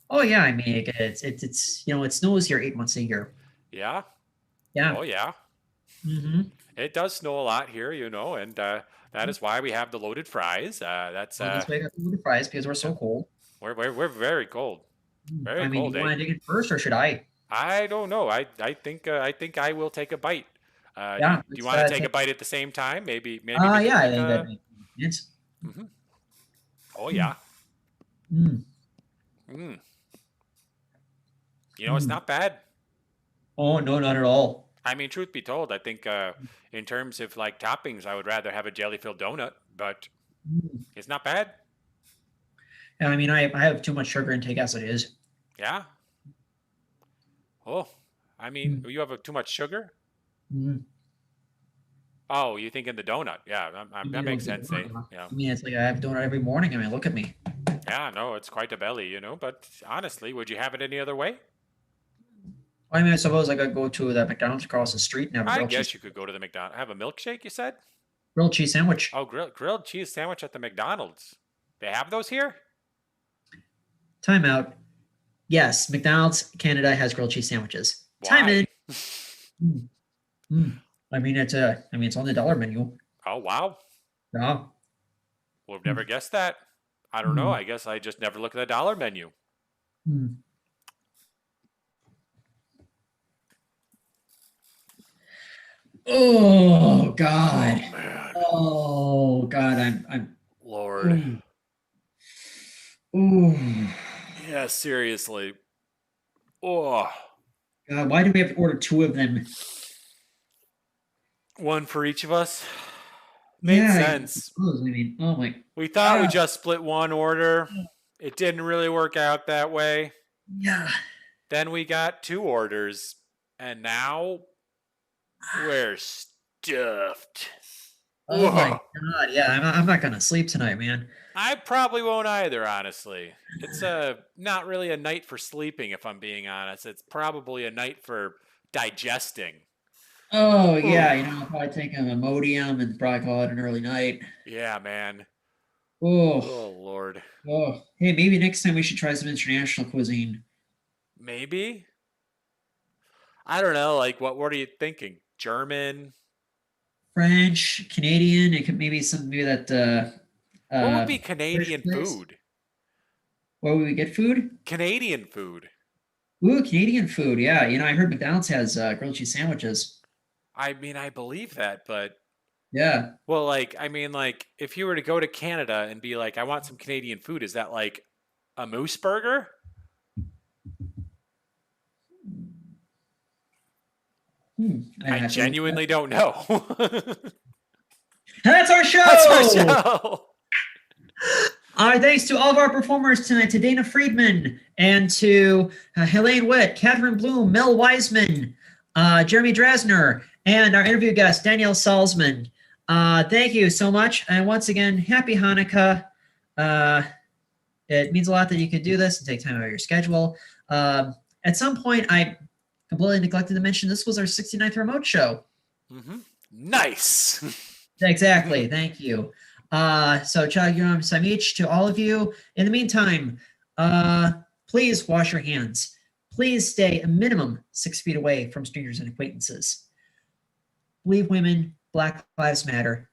Oh yeah, I mean, it's you know, it snows here 8 months a year. Yeah. Yeah. Oh, yeah. Mm-hmm. It does snow a lot here, you know, and that is why we have the loaded fries. That's That's why I got the fries because we're so cold. we're very cold. Very I mean, cold, do eh? you want to take it first or should I? I don't know. I think I will take a bite. Yeah, Do you let's, want to take take- a bite at the same time? Maybe. we Yeah, can I take think a- that makes sense. Mhm. Oh yeah. Mm. Mm. You know, it's Mm. not bad. Oh no, not at all. I mean, truth be told, I think in terms of like toppings, I would rather have a jelly-filled donut, but Mm. it's not bad. Yeah, I mean, I have too much sugar intake as it is. Yeah. Oh, I mean, you have too much sugar? Mm. Oh, you think in the donut? Yeah, that makes sense. Eh? Yeah, I mean, it's like I have a donut every morning. I mean, look at me. yeah. No, it's quite a belly, you know. But honestly, would you have it any other way? I mean, I suppose I could go to the McDonald's across the street and have a I grilled guess cheese, you could go to the McDonald's. Have a milkshake, you said? grilled cheese sandwich. Oh, grilled cheese sandwich at the McDonald's. They have those here? Time out. Yes, McDonald's Canada has grilled cheese sandwiches. Time Why? in. Mm. Mm. I mean, it's on the dollar menu. Oh, wow. Yeah. Would have never guessed that. I don't know. Mm. I guess I just never look at the dollar menu. Mm. Oh God. Man, Oh God. I'm. Lord. Ooh. Yeah, seriously. Oh, God, why do we have to order two of them? one for each of us. Made Yeah, sense. I mean, oh my. We thought we Ah. just split one order. It didn't really work out that way. Yeah. Then we got two orders, and now we're stuffed. Oh my Ugh. God. Yeah, I'm not gonna sleep tonight, man. I probably won't either, honestly. It's not really a night for sleeping, if I'm being honest. It's probably a night for digesting. Oh yeah, you know, I'll probably take an Imodium and probably call it an early night. Yeah, man. Oh, Oh, Lord. oh. Hey, maybe next time we should try some international cuisine. Maybe? I don't know. Like, what are you thinking? German? French, Canadian, it could maybe that What would be Canadian place? food? Where would we get food? Canadian food. Ooh, Canadian food. Yeah, I heard McDonald's has grilled cheese sandwiches. I mean, I believe that, but Yeah. well, like, I mean, like, if you were to go to Canada and be like, I want some Canadian food, is that like a moose burger? I genuinely don't know. That's our show. That's our show. All right, thanks to all of our performers tonight, to Dana Friedman and to Helene Witt, Catherine Bloom, Mel Weisman, Jeremy Drazner, and our interview guest, Danielle Solzman. Thank you so much. And once again, happy Hanukkah. It means a lot that you could do this and take time out of your schedule. At some point, I completely neglected to mention this was our 69th remote show. Mm-hmm. Nice. Exactly. Thank you. So Chag, Yoram, Samich, to all of you. In the meantime, please wash your hands. Please stay a minimum 6 feet away from strangers and acquaintances. Believe women, Black Lives Matter.